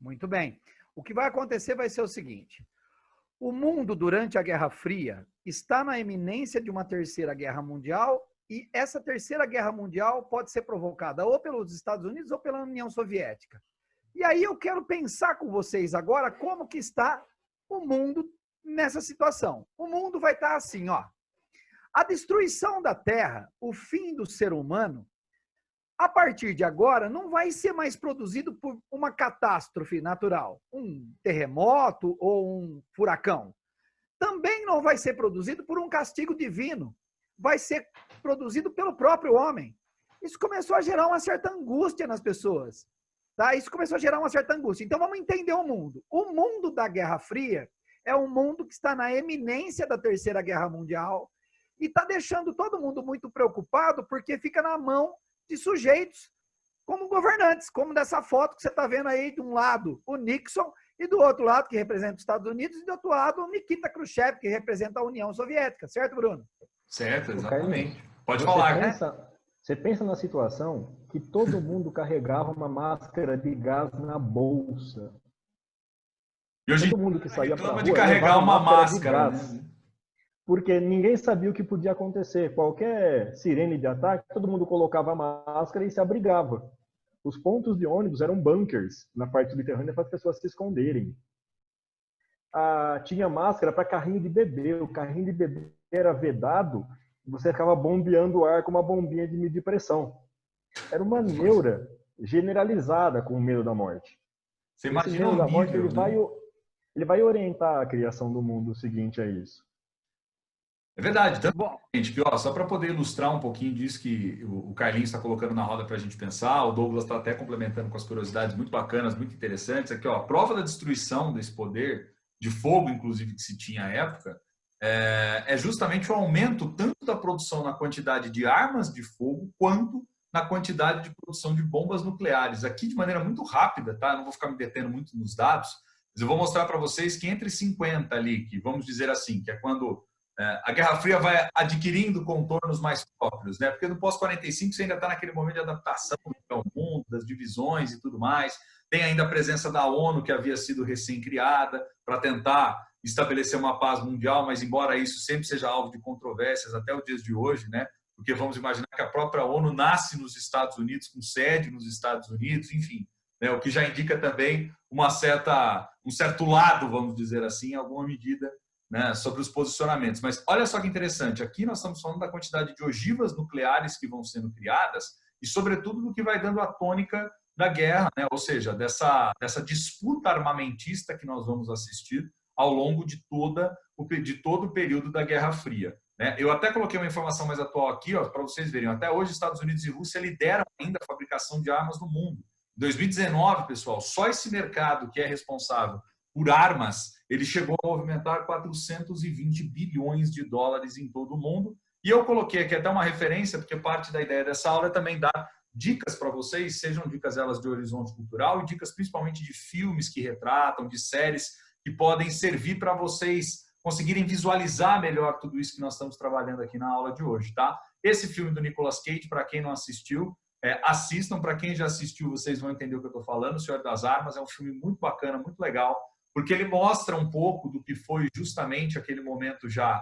Muito bem. O que vai acontecer vai ser o seguinte: o mundo, durante a Guerra Fria, está na iminência de uma terceira guerra mundial, e essa terceira guerra mundial pode ser provocada ou pelos Estados Unidos ou pela União Soviética. E aí eu quero pensar com vocês agora como que está o mundo nessa situação. O mundo vai estar assim, ó. A destruição da Terra, o fim do ser humano, a partir de agora, não vai ser mais produzido por uma catástrofe natural, um terremoto ou um furacão. Também não vai ser produzido por um castigo divino. Vai ser produzido pelo próprio homem. Isso começou a gerar uma certa angústia nas pessoas. Tá? Isso começou a gerar uma certa angústia. Então vamos entender o mundo. O mundo da Guerra Fria é um mundo que está na eminência da Terceira Guerra Mundial, e está deixando todo mundo muito preocupado, porque fica na mão de sujeitos como governantes, como dessa foto que você está vendo aí, de um lado o Nixon, e do outro lado, que representa os Estados Unidos, e do outro lado o Nikita Khrushchev, que representa a União Soviética. Certo, Bruno? Certo, Ô, exatamente. Carlinhos, Pode você falar. você pensa na situação que todo mundo carregava uma máscara de gás na bolsa. E hoje em Todo dia mundo que saía para a reclama de rua carregar levava uma máscara de máscara, gás. né? Porque ninguém sabia o que podia acontecer. Qualquer sirene de ataque, todo mundo colocava a máscara e se abrigava. Os pontos de ônibus eram bunkers na parte subterrânea para as pessoas se esconderem. Tinha máscara para carrinho de bebê. O carrinho de bebê era vedado, você ficava bombeando o ar com uma bombinha de medir pressão. Era uma neura generalizada com o medo da morte. Você Esse imagina medo o da morte nível, né? ele vai orientar a criação do mundo seguinte a isso. É verdade. Tanto, Bom, gente, que, ó, só para poder ilustrar um pouquinho disso que o Carlinhos está colocando na roda para a gente pensar, o Douglas está até complementando com as curiosidades muito bacanas, muito interessantes. Aqui, ó, a prova da destruição desse poder, de fogo, inclusive, que se tinha à época, é justamente o aumento tanto da produção na quantidade de armas de fogo, quanto na quantidade de produção de bombas nucleares. Aqui, de maneira muito rápida, tá? Eu não vou ficar me detendo muito nos dados, mas eu vou mostrar para vocês que entre 50 ali, que vamos dizer assim, que é quando a Guerra Fria vai adquirindo contornos mais próprios, né? Porque no pós-45 você ainda está naquele momento de adaptação do mundo, das divisões e tudo mais. Tem ainda a presença da ONU, que havia sido recém-criada, para tentar estabelecer uma paz mundial, mas embora isso sempre seja alvo de controvérsias até os dias de hoje, né? Porque vamos imaginar que a própria ONU nasce nos Estados Unidos, com sede nos Estados Unidos, enfim, né? O que já indica também um certo lado, vamos dizer assim, em alguma medida, né, sobre os posicionamentos. Mas olha só que interessante, aqui nós estamos falando da quantidade de ogivas nucleares que vão sendo criadas e, sobretudo, do que vai dando a tônica da guerra, né, ou seja, dessa disputa armamentista que nós vamos assistir ao longo de todo o período da Guerra Fria. Né? Eu até coloquei uma informação mais atual aqui, para vocês verem. Até hoje, Estados Unidos e Rússia lideram ainda a fabricação de armas no mundo. Em 2019, pessoal, só esse mercado que é responsável por armas, ele chegou a movimentar 420 bilhões de dólares em todo o mundo. E eu coloquei aqui até uma referência, porque parte da ideia dessa aula é também dar dicas para vocês, sejam dicas elas de horizonte cultural e dicas principalmente de filmes que retratam, de séries que podem servir para vocês conseguirem visualizar melhor tudo isso que nós estamos trabalhando aqui na aula de hoje, tá? Esse filme do Nicolas Cage, para quem não assistiu, assistam. Para quem já assistiu, vocês vão entender o que eu estou falando. O Senhor das Armas é um filme muito bacana, muito legal, porque ele mostra um pouco do que foi justamente aquele momento já,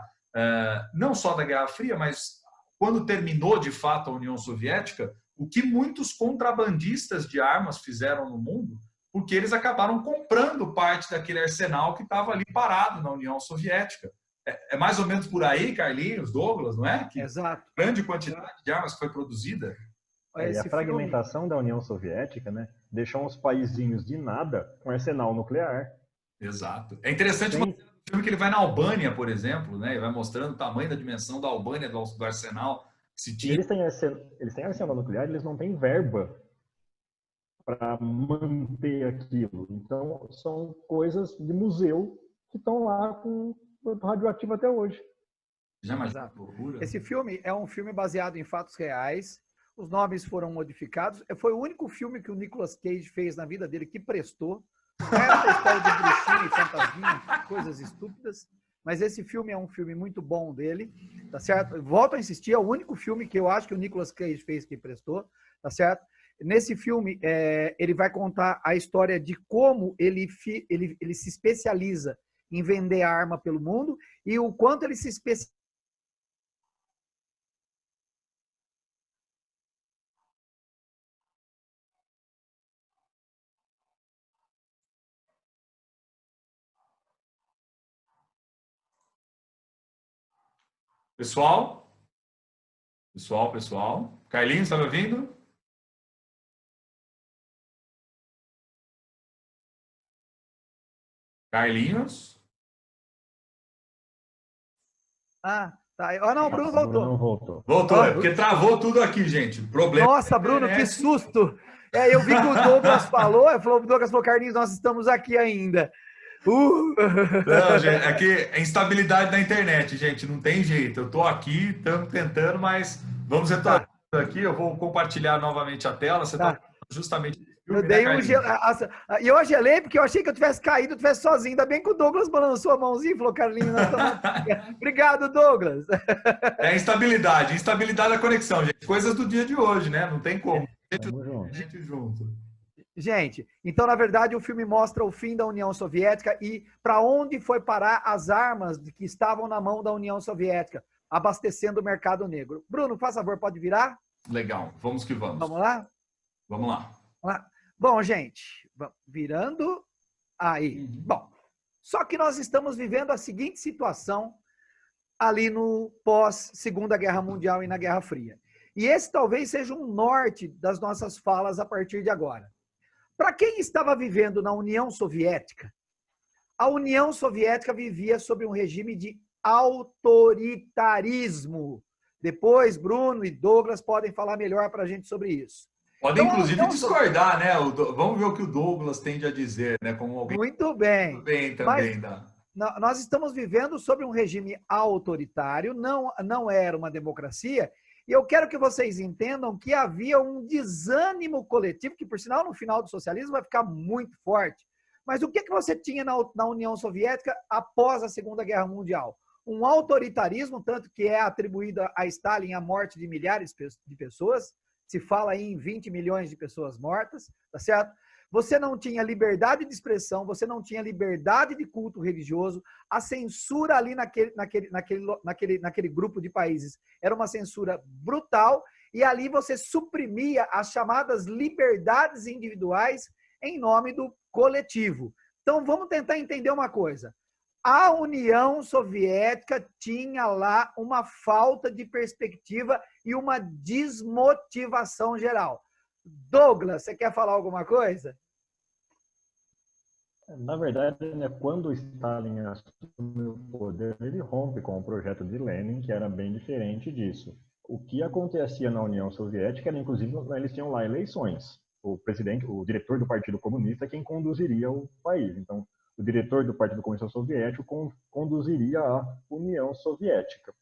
não só da Guerra Fria, mas quando terminou de fato a União Soviética, o que muitos contrabandistas de armas fizeram no mundo, porque eles acabaram comprando parte daquele arsenal que estava ali parado na União Soviética. É mais ou menos por aí, Carlinhos, Douglas, não é? Que exato. grande quantidade de armas que foi produzida. E a fragmentação da União Soviética, né, deixou uns paizinhos de nada com arsenal nuclear. Exato. É interessante o filme que ele vai na Albânia, por exemplo, né? Ele vai mostrando o tamanho da dimensão da Albânia, do arsenal que se tinha. Eles têm arsenal nuclear, eles não têm verba para manter aquilo. Então, são coisas de museu que estão lá com radioativo até hoje. Já imagina loucura? Esse filme é um filme baseado em fatos reais. Os nomes foram modificados. Foi o único filme que o Nicolas Cage fez na vida dele que prestou. Essa história de bruxinha e fantasminha, coisas estúpidas. Mas esse filme é um filme muito bom dele, tá certo? Volto a insistir, é o único filme que eu acho que o Nicolas Cage fez que prestou, tá certo? Nesse filme, ele vai contar a história de como ele se especializa em vender arma pelo mundo e o quanto ele se especializa. Pessoal? Carlinhos, está me ouvindo? Carlinhos? Ah, tá. Ah, não, o Bruno voltou. Voltou, porque travou tudo aqui, gente. Problema. Nossa, Bruno, que susto! Eu vi que o Douglas falou, o Douglas falou, Carlinhos, nós estamos aqui ainda. Não, gente, é que é instabilidade da internet, gente, não tem jeito. Eu estou aqui, estamos tentando, mas vamos retornar aqui. Eu vou compartilhar novamente a tela. Você está justamente Eu dei um gelo. E eu gelei porque eu achei que eu tivesse caído, eu tivesse sozinho. Ainda bem que o Douglas balançou a mãozinha e falou, Carlinhos, nós estamos aqui. Obrigado, Douglas. É instabilidade da conexão, gente. Coisas do dia de hoje, né? Não tem como. Gente junto. Gente, então, na verdade, o filme mostra o fim da União Soviética e para onde foi parar as armas que estavam na mão da União Soviética, abastecendo o mercado negro. Bruno, faz favor, pode virar? Legal, vamos que vamos. Vamos lá? Vamos lá. Bom, gente, virando aí. Bom, só que nós estamos vivendo a seguinte situação ali no pós-Segunda Guerra Mundial e na Guerra Fria. E esse talvez seja um norte das nossas falas a partir de agora. Para quem estava vivendo na União Soviética, a União Soviética vivia sob um regime de autoritarismo. Depois, Bruno e Douglas podem falar melhor para a gente sobre isso. Podem, então, inclusive, discordar, né? Vamos ver o que o Douglas tende a dizer, né? Como alguém... Muito bem. Muito bem também, nós estamos vivendo sob um regime autoritário, não era uma democracia, e eu quero que vocês entendam que havia um desânimo coletivo, que, por sinal, no final do socialismo vai ficar muito forte. Mas o que você tinha na União Soviética após a Segunda Guerra Mundial? Um autoritarismo, tanto que é atribuído a Stalin a morte de milhares de pessoas, se fala aí em 20 milhões de pessoas mortas, tá certo? Você não tinha liberdade de expressão, você não tinha liberdade de culto religioso, a censura ali naquele grupo de países era uma censura brutal, e ali você suprimia as chamadas liberdades individuais em nome do coletivo. Então vamos tentar entender uma coisa. A União Soviética tinha lá uma falta de perspectiva e uma desmotivação geral. Douglas, você quer falar alguma coisa? Na verdade, né, quando Stalin assume o poder, ele rompe com o projeto de Lenin, que era bem diferente disso. O que acontecia na União Soviética era, inclusive, eles tinham lá eleições. O presidente, o diretor do Partido Comunista, quem conduziria o país. Então, o diretor do Partido Comunista Soviético conduziria a União Soviética.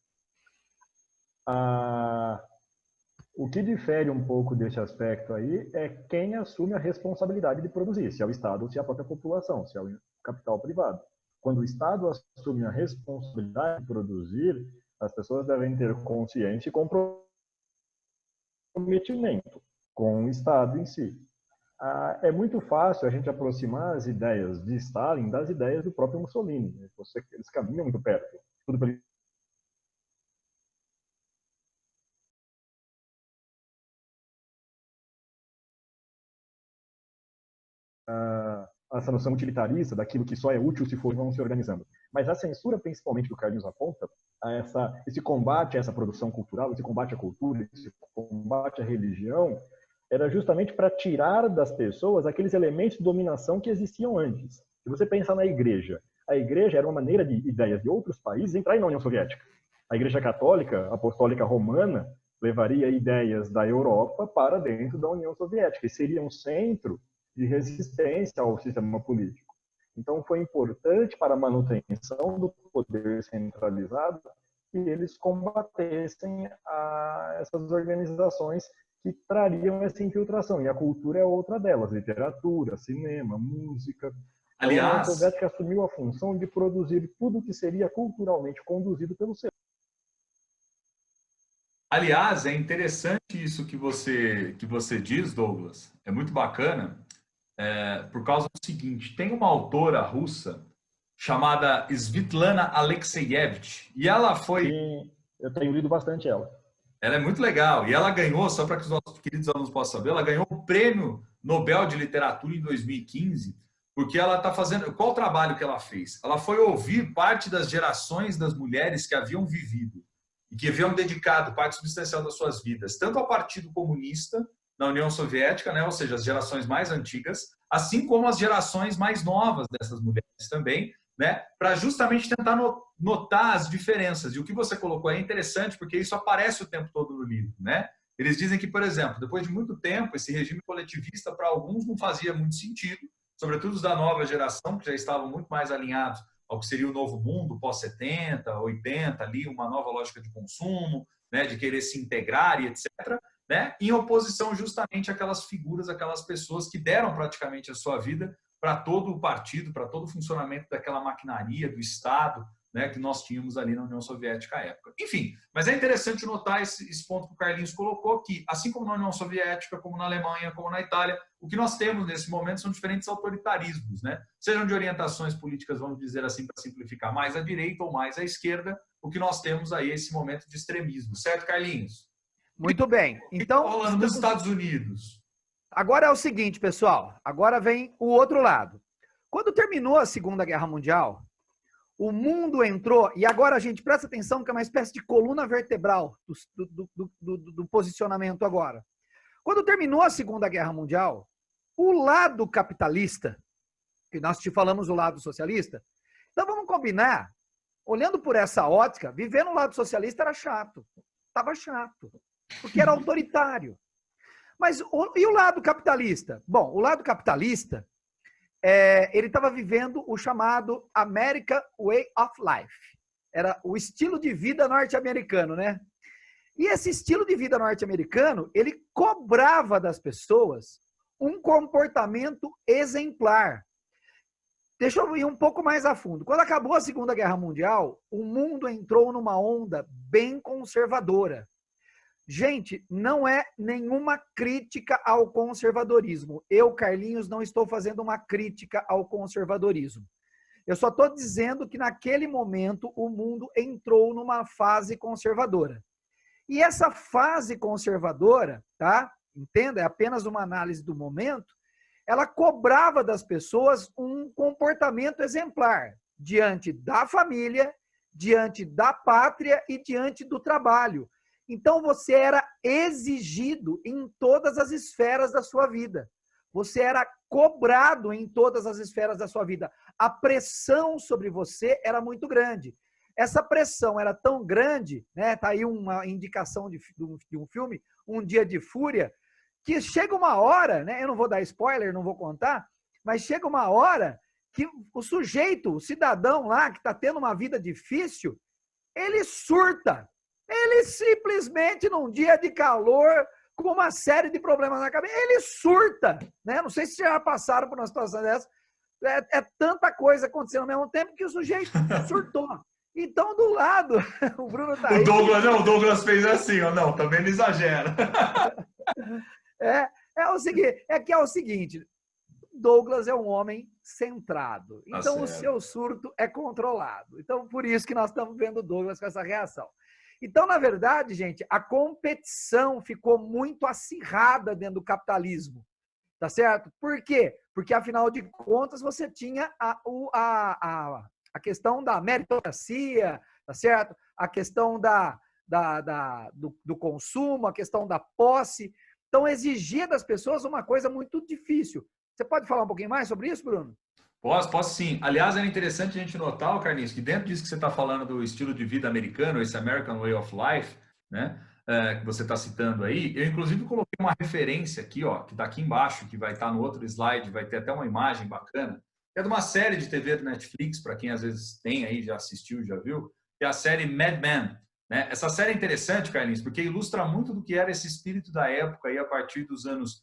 O que difere um pouco desse aspecto aí é quem assume a responsabilidade de produzir, se é o Estado ou se é a própria população, se é o capital privado. Quando o Estado assume a responsabilidade de produzir, as pessoas devem ter consciência e comprometimento com o Estado em si. É muito fácil a gente aproximar as ideias de Stalin das ideias do próprio Mussolini. Eles caminham muito perto. Tudo pelo essa noção utilitarista daquilo que só é útil se for vão se organizando. Mas a censura, principalmente, que o Carlinhos aponta, esse combate a essa produção cultural, esse combate à cultura, esse combate à religião, era justamente para tirar das pessoas aqueles elementos de dominação que existiam antes. Se você pensar na igreja, a igreja era uma maneira de ideias de outros países entrarem na União Soviética. A igreja católica, apostólica romana, levaria ideias da Europa para dentro da União Soviética e seria um centro de resistência ao sistema político. Então, foi importante para a manutenção do poder centralizado que eles combatessem essas organizações que trariam essa infiltração. E a cultura é outra delas, literatura, cinema, música. Aliás, a União Soviética assumiu a função de produzir tudo que seria culturalmente conduzido pelo ser. Aliás, é interessante isso que você diz, Douglas. É muito bacana. Por causa do seguinte, tem uma autora russa chamada Svitlana Alexievich, e ela foi... Sim, eu tenho lido bastante ela. Ela é muito legal, e ela ganhou, só para que os nossos queridos alunos possam saber, ela ganhou o Prêmio Nobel de Literatura em 2015, porque ela está fazendo... Qual o trabalho que ela fez? Ela foi ouvir parte das gerações das mulheres que haviam vivido e que haviam dedicado parte substancial das suas vidas, tanto ao Partido Comunista na União Soviética, né, ou seja, as gerações mais antigas, assim como as gerações mais novas dessas mulheres também, né, para justamente tentar notar as diferenças. E o que você colocou é interessante, porque isso aparece o tempo todo no livro, né? Eles dizem que, por exemplo, depois de muito tempo, esse regime coletivista para alguns não fazia muito sentido, sobretudo os da nova geração, que já estavam muito mais alinhados ao que seria o novo mundo pós-70, 80, ali, uma nova lógica de consumo, né, de querer se integrar e etc. né? Em oposição justamente àquelas figuras, aquelas pessoas que deram praticamente a sua vida para todo o partido, para todo o funcionamento daquela maquinaria do Estado, né, que nós tínhamos ali na União Soviética à época. Enfim, mas é interessante notar esse ponto que o Carlinhos colocou, que assim como na União Soviética, como na Alemanha, como na Itália, o que nós temos nesse momento são diferentes autoritarismos, né? Sejam de orientações políticas, vamos dizer assim, para simplificar, mais à direita ou mais à esquerda, o que nós temos aí é esse momento de extremismo, certo, Carlinhos? Muito bem. Então, o que está rolando nos Estados Unidos? Agora é o seguinte, pessoal. Agora vem o outro lado. Quando terminou a Segunda Guerra Mundial, o mundo entrou, e agora a gente presta atenção que é uma espécie de coluna vertebral do posicionamento agora. Quando terminou a Segunda Guerra Mundial, o lado capitalista, que nós te falamos o lado socialista, então vamos combinar, olhando por essa ótica, viver no lado socialista era chato. Estava chato, porque era autoritário. Mas e o lado capitalista? Bom, o lado capitalista, ele estava vivendo o chamado American Way of Life. Era o estilo de vida norte-americano, né? E esse estilo de vida norte-americano, ele cobrava das pessoas um comportamento exemplar. Deixa eu ir um pouco mais a fundo. Quando acabou a Segunda Guerra Mundial, o mundo entrou numa onda bem conservadora. Gente, não é nenhuma crítica ao conservadorismo. Eu, Carlinhos, não estou fazendo uma crítica ao conservadorismo. Eu só estou dizendo que naquele momento o mundo entrou numa fase conservadora. E essa fase conservadora, tá? Entenda, é apenas uma análise do momento, ela cobrava das pessoas um comportamento exemplar diante da família, diante da pátria e diante do trabalho. Então, você era exigido em todas as esferas da sua vida. Você era cobrado em todas as esferas da sua vida. A pressão sobre você era muito grande. Essa pressão era tão grande, né? Tá aí uma indicação de um filme, Um Dia de Fúria, que chega uma hora, né? Eu não vou dar spoiler, não vou contar, mas chega uma hora que o sujeito, o cidadão lá, que está tendo uma vida difícil, ele surta. Ele simplesmente, num dia de calor, com uma série de problemas na cabeça, ele surta, né? Não sei se já passaram por uma situação dessa. É tanta coisa acontecendo ao mesmo tempo que o sujeito surtou. Então, do lado, o Bruno tá aí. O Douglas fez assim, ó, não, também não exagera. É o seguinte, Douglas é um homem centrado. Então, o seu surto é controlado. Então, por isso que nós estamos vendo o Douglas com essa reação. Então, na verdade, gente, a competição ficou muito acirrada dentro do capitalismo, tá certo? Por quê? Porque, afinal de contas, você tinha a questão da meritocracia, tá certo? A questão do consumo, a questão da posse. Então, exigia das pessoas uma coisa muito difícil. Você pode falar um pouquinho mais sobre isso, Bruno? Posso sim. Aliás, era interessante a gente notar, Carlinhos, que dentro disso que você está falando do estilo de vida americano, esse American Way of Life, né, que você está citando aí, eu inclusive coloquei uma referência aqui, ó, que está aqui embaixo, que vai estar no outro slide, vai ter até uma imagem bacana, que é de uma série de TV do Netflix, para quem às vezes tem aí, já assistiu, já viu, que é a série Mad Men. Né? Essa série é interessante, Carlinhos, porque ilustra muito do que era esse espírito da época aí a partir dos anos,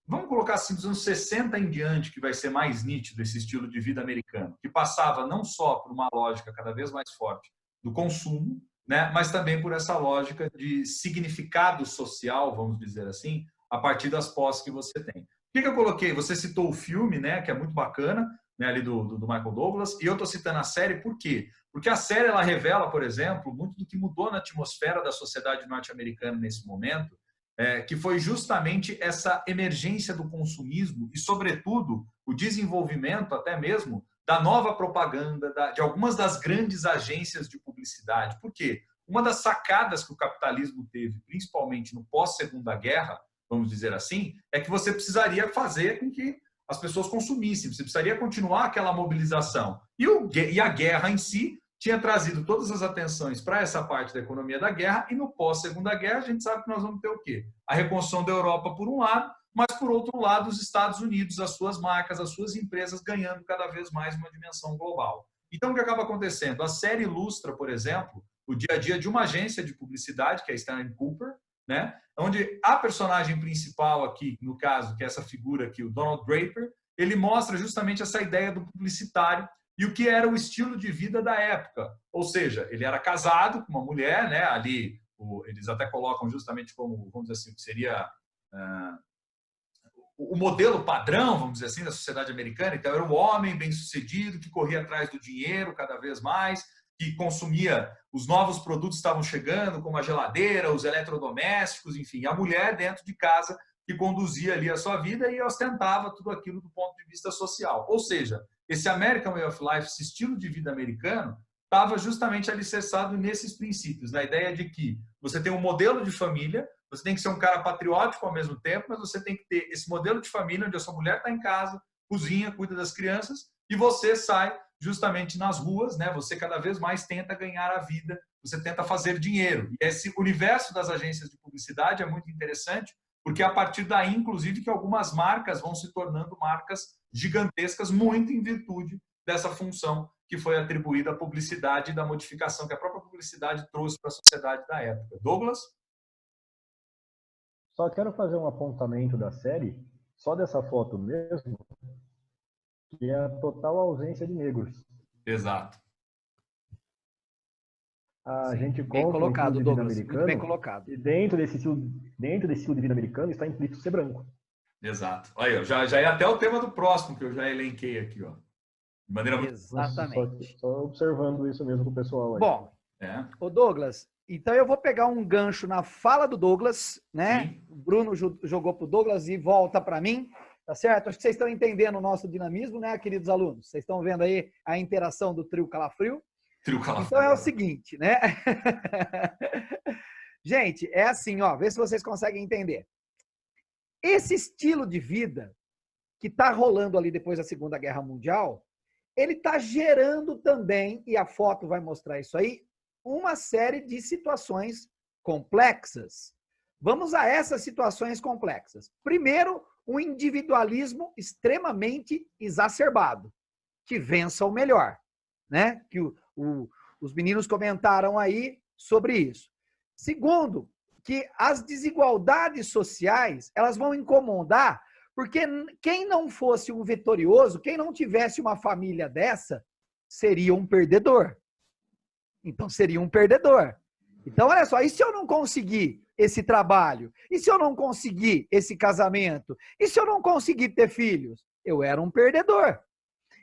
vamos colocar assim, dos anos 60 em diante, que vai ser mais nítido esse estilo de vida americano, que passava não só por uma lógica cada vez mais forte do consumo, né, mas também por essa lógica de significado social, vamos dizer assim, a partir das posses que você tem. O que eu coloquei? Você citou o filme, né, que é muito bacana, né, ali do Michael Douglas, e eu estou citando a série por quê? Porque a série ela revela, por exemplo, muito do que mudou na atmosfera da sociedade norte-americana nesse momento, que foi justamente essa emergência do consumismo e, sobretudo, o desenvolvimento até mesmo da nova propaganda, de algumas das grandes agências de publicidade. Por quê? Uma das sacadas que o capitalismo teve, principalmente no pós-Segunda Guerra, vamos dizer assim, é que você precisaria fazer com que as pessoas consumissem, você precisaria continuar aquela mobilização. E a guerra em si tinha trazido todas as atenções para essa parte da economia da guerra, e no pós-Segunda Guerra a gente sabe que nós vamos ter o quê? A reconstrução da Europa por um lado, mas por outro lado os Estados Unidos, as suas marcas, as suas empresas ganhando cada vez mais uma dimensão global. Então o que acaba acontecendo? A série ilustra, por exemplo, o dia a dia de uma agência de publicidade, que é a Stanley Cooper, né? Onde a personagem principal aqui, no caso, que é essa figura aqui, o Donald Draper, ele mostra justamente essa ideia do publicitário e o que era o estilo de vida da época. Ou seja, ele era casado com uma mulher, né? Ali, eles até colocam justamente como, vamos dizer assim, que seria o modelo padrão, vamos dizer assim, da sociedade americana. Então, era um homem bem-sucedido que corria atrás do dinheiro cada vez mais, que consumia os novos produtos que estavam chegando, como a geladeira, os eletrodomésticos, enfim, a mulher dentro de casa que conduzia ali a sua vida e ostentava tudo aquilo do ponto de vista social. Ou seja, esse American Way of Life, esse estilo de vida americano, estava justamente alicerçado nesses princípios, na ideia de que você tem um modelo de família, você tem que ser um cara patriótico ao mesmo tempo, mas você tem que ter esse modelo de família onde a sua mulher está em casa, cozinha, cuida das crianças, e você sai justamente nas ruas, né? Você cada vez mais tenta ganhar a vida, você tenta fazer dinheiro. E esse universo das agências de publicidade é muito interessante, porque é a partir daí, inclusive, que algumas marcas vão se tornando marcas gigantescas, muito em virtude dessa função que foi atribuída à publicidade e da modificação que a própria publicidade trouxe para a sociedade da época. Douglas? Só quero fazer um apontamento da série, só dessa foto mesmo, que é a total ausência de negros. Exato. A gente Bem compra um colocado, estilo de vida Douglas. Muito americano, bem colocado. e dentro desse estilo de vida americano está implícito ser branco. Exato. Aí, ó, já é até o tema do próximo, que eu já elenquei aqui, ó. De maneira muito... Exatamente. Só observando isso mesmo com o pessoal aí. Bom, ô Douglas, então eu vou pegar um gancho na fala do Douglas, né? Sim. O Bruno jogou pro Douglas e volta para mim, tá certo? Acho que vocês estão entendendo o nosso dinamismo, né, queridos alunos? Vocês estão vendo aí a interação do trio Calafrio? Trio Calafrio. Então é o seguinte, né? Gente, é assim, ó, vê se vocês conseguem entender. Esse estilo de vida que está rolando ali depois da Segunda Guerra Mundial, ele está gerando também, e a foto vai mostrar isso aí, uma série de situações complexas. Vamos a essas situações complexas. Primeiro, um individualismo extremamente exacerbado, que vença o melhor, né? Que os meninos comentaram aí sobre isso. Segundo, que as desigualdades sociais, elas vão incomodar, porque quem não fosse um vitorioso, quem não tivesse uma família dessa, seria um perdedor. Então, seria um perdedor. Então, olha só, e se eu não conseguir esse trabalho? E se eu não conseguir esse casamento? E se eu não conseguir ter filhos? Eu era um perdedor.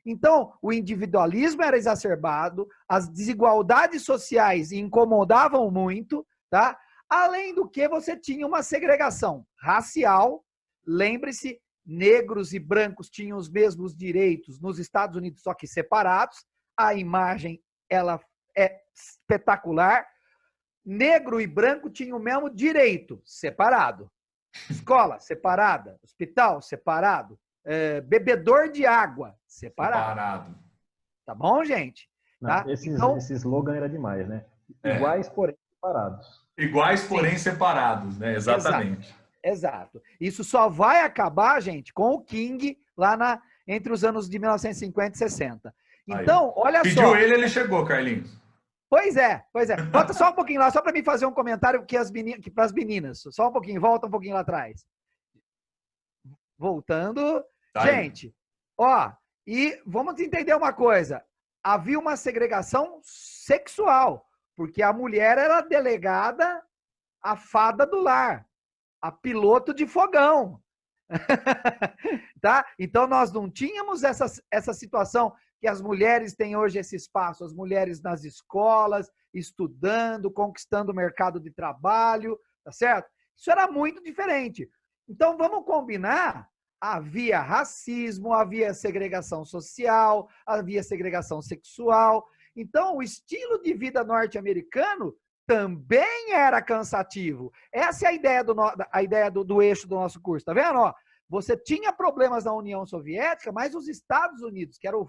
Então, o individualismo era exacerbado, as desigualdades sociais incomodavam muito, tá? Além do que você tinha uma segregação racial. Lembre-se, negros e brancos tinham os mesmos direitos nos Estados Unidos, só que separados. A imagem, ela é espetacular. Negro e branco tinham o mesmo direito, separado. Escola, separada. Hospital, separado. Bebedor de água, separado. Tá bom, gente? Tá? Não, esse slogan era demais, né? Iguais, porém separados. Iguais, porém separados, né? Exatamente. Exato. Isso só vai acabar, gente, com o King lá entre os anos de 1950 e 60. Então, olha só. Pediu ele chegou, Carlinhos. Pois é. Volta só um pouquinho lá, só para mim fazer um comentário para as meninas. Só um pouquinho, volta um pouquinho lá atrás. Voltando. Tá gente, ó, e vamos entender uma coisa. Havia uma segregação sexual, porque a mulher era delegada a fada do lar, a piloto de fogão. Tá? Então, nós não tínhamos essa situação que as mulheres têm hoje esse espaço, as mulheres nas escolas, estudando, conquistando o mercado de trabalho, tá certo? Isso era muito diferente. Então, vamos combinar, havia racismo, havia segregação social, havia segregação sexual. Então, o estilo de vida norte-americano também era cansativo. Essa é a ideia do eixo do nosso curso, tá vendo? Ó, você tinha problemas na União Soviética, mas os Estados Unidos, que era o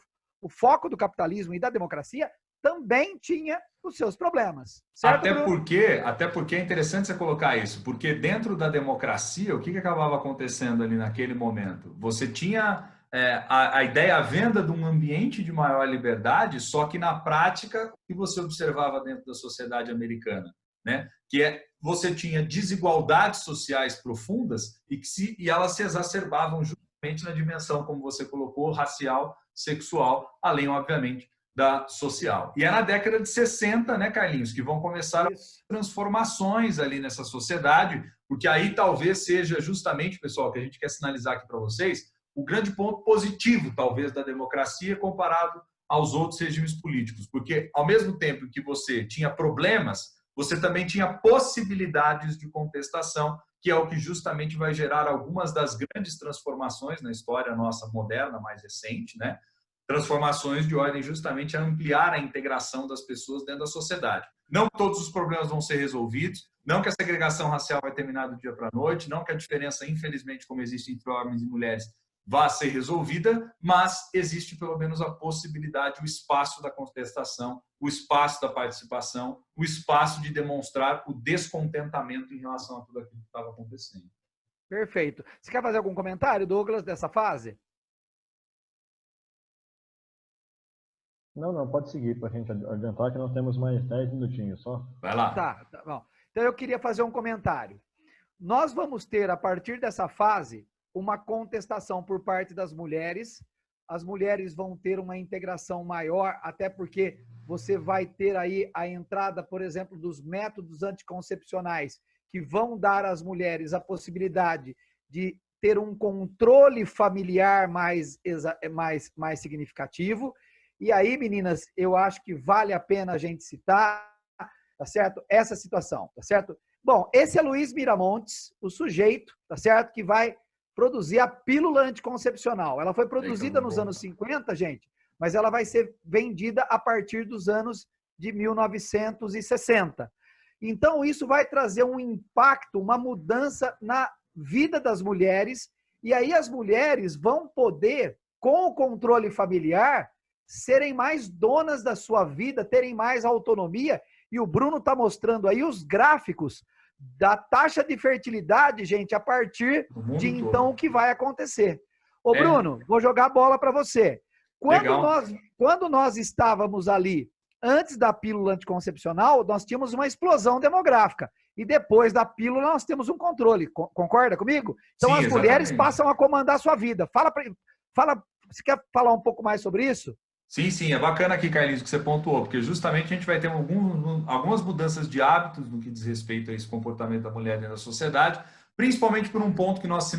foco do capitalismo e da democracia, também tinha os seus problemas. Certo, até porque é interessante você colocar isso, porque dentro da democracia, o que acabava acontecendo ali naquele momento? Você tinha a ideia, a venda de um ambiente de maior liberdade, só que na prática, o que você observava dentro da sociedade americana? né? Que você tinha desigualdades sociais profundas e elas se exacerbavam justamente na dimensão, como você colocou, racial, sexual, além, obviamente, da social. E é na década de 60, né, Carlinhos, que vão começar as transformações ali nessa sociedade, porque aí talvez seja justamente, pessoal, que a gente quer sinalizar aqui para vocês, o grande ponto positivo, talvez, da democracia comparado aos outros regimes políticos, porque ao mesmo tempo que você tinha problemas, você também tinha possibilidades de contestação, que é o que justamente vai gerar algumas das grandes transformações na história nossa moderna, mais recente, né? Transformações de ordem justamente a ampliar a integração das pessoas dentro da sociedade. Não todos os problemas vão ser resolvidos, não que a segregação racial vai terminar do dia para a noite, não que a diferença, infelizmente, como existe entre homens e mulheres, vá ser resolvida, mas existe pelo menos a possibilidade, o espaço da contestação, o espaço da participação, o espaço de demonstrar o descontentamento em relação a tudo aquilo que estava acontecendo. Perfeito. Você quer fazer algum comentário, Douglas, dessa fase? Não, pode seguir para a gente adiantar que nós temos mais 10 minutinhos só. Vai lá. Tá bom. Então eu queria fazer um comentário. Nós vamos ter, a partir dessa fase, uma contestação por parte das mulheres. As mulheres vão ter uma integração maior, até porque você vai ter aí a entrada, por exemplo, dos métodos anticoncepcionais, que vão dar às mulheres a possibilidade de ter um controle familiar mais significativo. E aí, meninas, eu acho que vale a pena a gente citar, tá certo? Essa situação, tá certo? Bom, esse é Luiz Miramontes, o sujeito, tá certo? Que vai produzir a pílula anticoncepcional. Ela foi produzida nos anos 50, gente, mas ela vai ser vendida a partir dos anos de 1960. Então, isso vai trazer um impacto, uma mudança na vida das mulheres, e aí as mulheres vão poder, com o controle familiar, serem mais donas da sua vida, terem mais autonomia, e o Bruno está mostrando aí os gráficos da taxa de fertilidade, gente, a partir de então o que vai acontecer. Ô Bruno, vou jogar a bola para você. Quando nós estávamos ali, antes da pílula anticoncepcional, nós tínhamos uma explosão demográfica. E depois da pílula, nós temos um controle. Concorda comigo? Então, sim, as mulheres passam a comandar a sua vida. Você quer falar um pouco mais sobre isso? Sim, é bacana aqui, Carlinhos, que você pontuou, porque justamente a gente vai ter algumas mudanças de hábitos no que diz respeito a esse comportamento da mulher dentro da sociedade, principalmente por um ponto que nós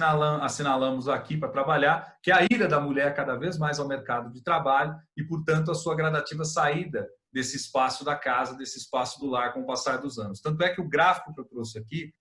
assinalamos aqui para trabalhar, que é a ida da mulher cada vez mais ao mercado de trabalho e, portanto, a sua gradativa saída desse espaço da casa, desse espaço do lar com o passar dos anos. Tanto é que o gráfico que eu trouxe aqui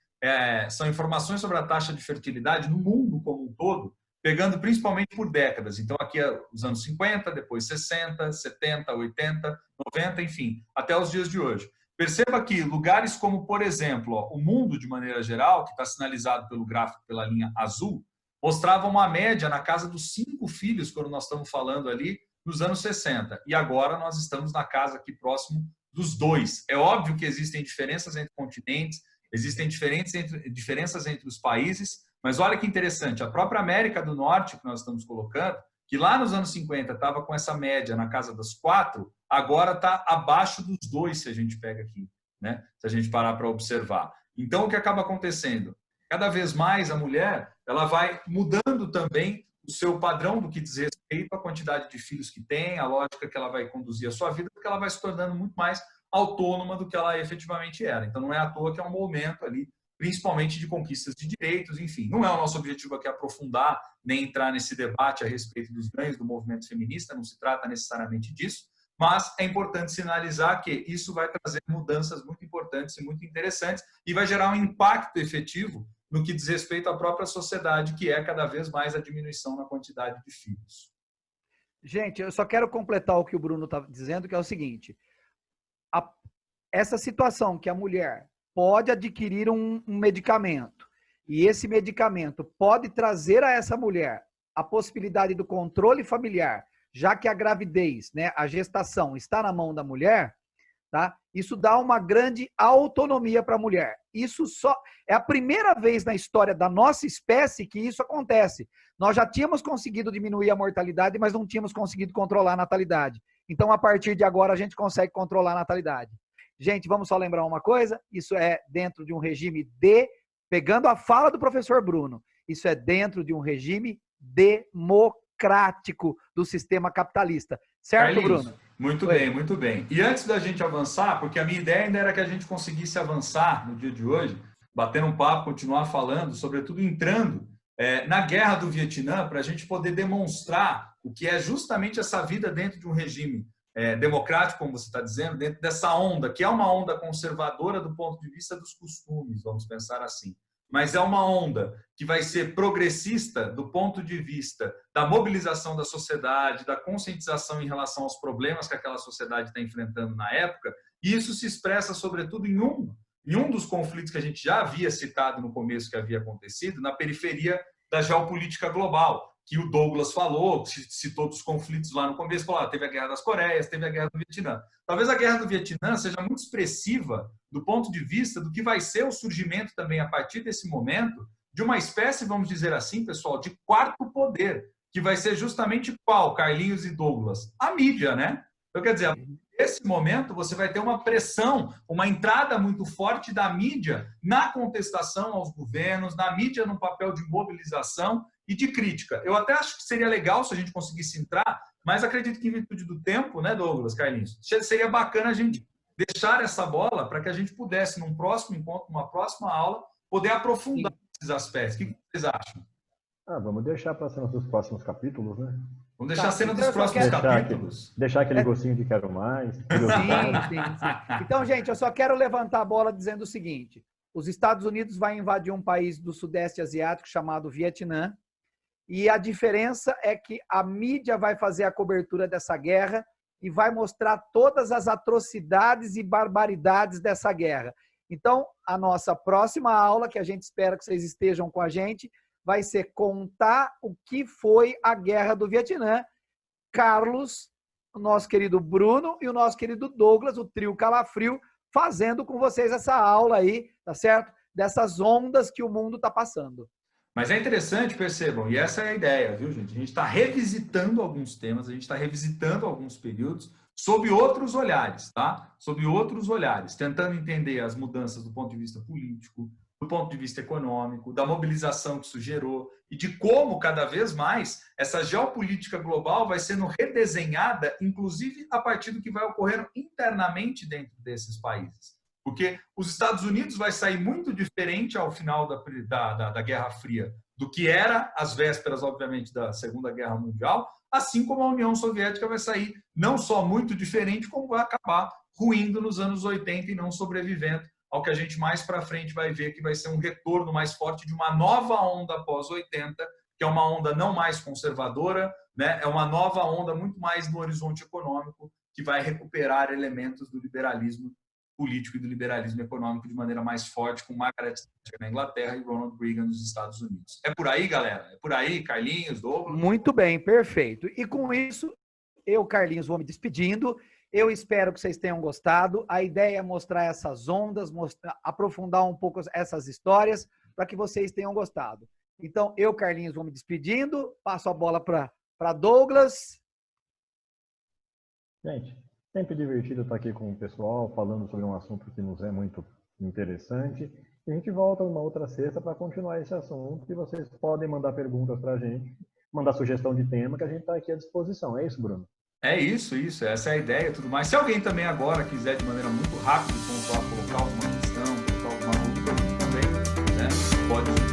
são informações sobre a taxa de fertilidade no mundo como um todo, pegando principalmente por décadas. Então, aqui é os anos 50, depois 60, 70, 80, 90, enfim, até os dias de hoje. Perceba que lugares como, por exemplo, o mundo, de maneira geral, que está sinalizado pelo gráfico pela linha azul, mostrava uma média na casa dos 5 filhos, quando nós estamos falando ali, nos anos 60. E agora nós estamos na casa aqui próximo dos 2. É óbvio que existem diferenças entre continentes, existem diferenças entre os países, mas olha que interessante, a própria América do Norte, que nós estamos colocando, que lá nos anos 50 estava com essa média na casa das 4, agora está abaixo dos 2, se a gente pega aqui, né? Se a gente parar para observar. Então, o que acaba acontecendo? Cada vez mais a mulher ela vai mudando também o seu padrão do que diz respeito à quantidade de filhos que tem, a lógica que ela vai conduzir a sua vida, porque ela vai se tornando muito mais autônoma do que ela efetivamente era. Então, não é à toa que é um momento ali, principalmente de conquistas de direitos, enfim. Não é o nosso objetivo aqui aprofundar, nem entrar nesse debate a respeito dos ganhos do movimento feminista, não se trata necessariamente disso, mas é importante sinalizar que isso vai trazer mudanças muito importantes e muito interessantes e vai gerar um impacto efetivo no que diz respeito à própria sociedade, que é cada vez mais a diminuição na quantidade de filhos. Gente, eu só quero completar o que o Bruno está dizendo, que é o seguinte, essa situação que a mulher pode adquirir um medicamento e esse medicamento pode trazer a essa mulher a possibilidade do controle familiar, já que a gravidez, né, a gestação está na mão da mulher, tá? Isso dá uma grande autonomia para a mulher. Isso só é a primeira vez na história da nossa espécie que isso acontece. Nós já tínhamos conseguido diminuir a mortalidade, mas não tínhamos conseguido controlar a natalidade. Então, a partir de agora, a gente consegue controlar a natalidade. Gente, vamos só lembrar uma coisa, isso é dentro de um regime pegando a fala do professor Bruno, isso é dentro de um regime democrático do sistema capitalista. Certo, Carlinhos, Bruno? muito bem, muito bem. E antes da gente avançar, porque a minha ideia ainda era que a gente conseguisse avançar no dia de hoje, batendo um papo, continuar falando, sobretudo entrando na guerra do Vietnã, para a gente poder demonstrar o que é justamente essa vida dentro de um regime democrático, como você está dizendo, dentro dessa onda, que é uma onda conservadora do ponto de vista dos costumes, vamos pensar assim. Mas é uma onda que vai ser progressista do ponto de vista da mobilização da sociedade, da conscientização em relação aos problemas que aquela sociedade está enfrentando na época, e isso se expressa, sobretudo, em um dos conflitos que a gente já havia citado no começo que havia acontecido, na periferia da geopolítica global, que o Douglas falou, citou dos conflitos lá no começo, falou, teve a Guerra das Coreias, teve a Guerra do Vietnã. Talvez a Guerra do Vietnã seja muito expressiva do ponto de vista do que vai ser o surgimento também, a partir desse momento, de uma espécie, vamos dizer assim, pessoal, de quarto poder, que vai ser justamente qual, Carlinhos e Douglas? A mídia, né? Então, quer dizer, nesse momento, você vai ter uma pressão, uma entrada muito forte da mídia na contestação aos governos, na mídia no papel de mobilização e de crítica. Eu até acho que seria legal se a gente conseguisse entrar, mas acredito que em virtude do tempo, né, Douglas, Carlinhos, seria bacana a gente deixar essa bola para que a gente pudesse, num próximo encontro, numa próxima aula, poder aprofundar esses aspectos. O que vocês acham? Vamos deixar para ser nos próximos capítulos, né? Vamos deixar a cena dos próximos capítulos. Deixar aquele gostinho de quero mais. Sim. Então, gente, eu só quero levantar a bola dizendo o seguinte. Os Estados Unidos vai invadir um país do Sudeste Asiático chamado Vietnã. E a diferença é que a mídia vai fazer a cobertura dessa guerra e vai mostrar todas as atrocidades e barbaridades dessa guerra. Então, a nossa próxima aula, que a gente espera que vocês estejam com a gente, vai ser contar o que foi a Guerra do Vietnã. Carlos, o nosso querido Bruno e o nosso querido Douglas, o trio Calafrio, fazendo com vocês essa aula aí, tá certo? Dessas ondas que o mundo está passando. Mas é interessante, percebam, e essa é a ideia, viu, gente? A gente está revisitando alguns temas, a gente está revisitando alguns períodos sob outros olhares, tá? Sob outros olhares, tentando entender as mudanças do ponto de vista político, do ponto de vista econômico, da mobilização que isso gerou e de como, cada vez mais, essa geopolítica global vai sendo redesenhada, inclusive a partir do que vai ocorrendo internamente dentro desses países. Porque os Estados Unidos vai sair muito diferente ao final da Guerra Fria do que era às vésperas, obviamente, da Segunda Guerra Mundial, assim como a União Soviética vai sair não só muito diferente, como vai acabar ruindo nos anos 80 e não sobrevivendo ao que a gente mais para frente vai ver que vai ser um retorno mais forte de uma nova onda pós-80, que é uma onda não mais conservadora, né? É uma nova onda muito mais no horizonte econômico, que vai recuperar elementos do liberalismo político e do liberalismo econômico de maneira mais forte, com Margaret Thatcher na Inglaterra e Ronald Reagan nos Estados Unidos. É por aí, galera? É por aí, Carlinhos, Douglas? Muito bem, perfeito. E com isso, eu, Carlinhos, vou me despedindo. Eu espero que vocês tenham gostado. A ideia é mostrar essas ondas, aprofundar um pouco essas histórias, para que vocês tenham gostado. Então, eu, Carlinhos, vou me despedindo. Passo a bola para Douglas. Gente, sempre divertido estar aqui com o pessoal, falando sobre um assunto que nos é muito interessante. E a gente volta numa outra sexta para continuar esse assunto. E vocês podem mandar perguntas para a gente, mandar sugestão de tema, que a gente está aqui à disposição. É isso, Bruno? É isso. Essa é a ideia e tudo mais. Se alguém também agora quiser, de maneira muito rápida, pontuar, colocar alguma questão, colocar alguma dúvida, também, né, pode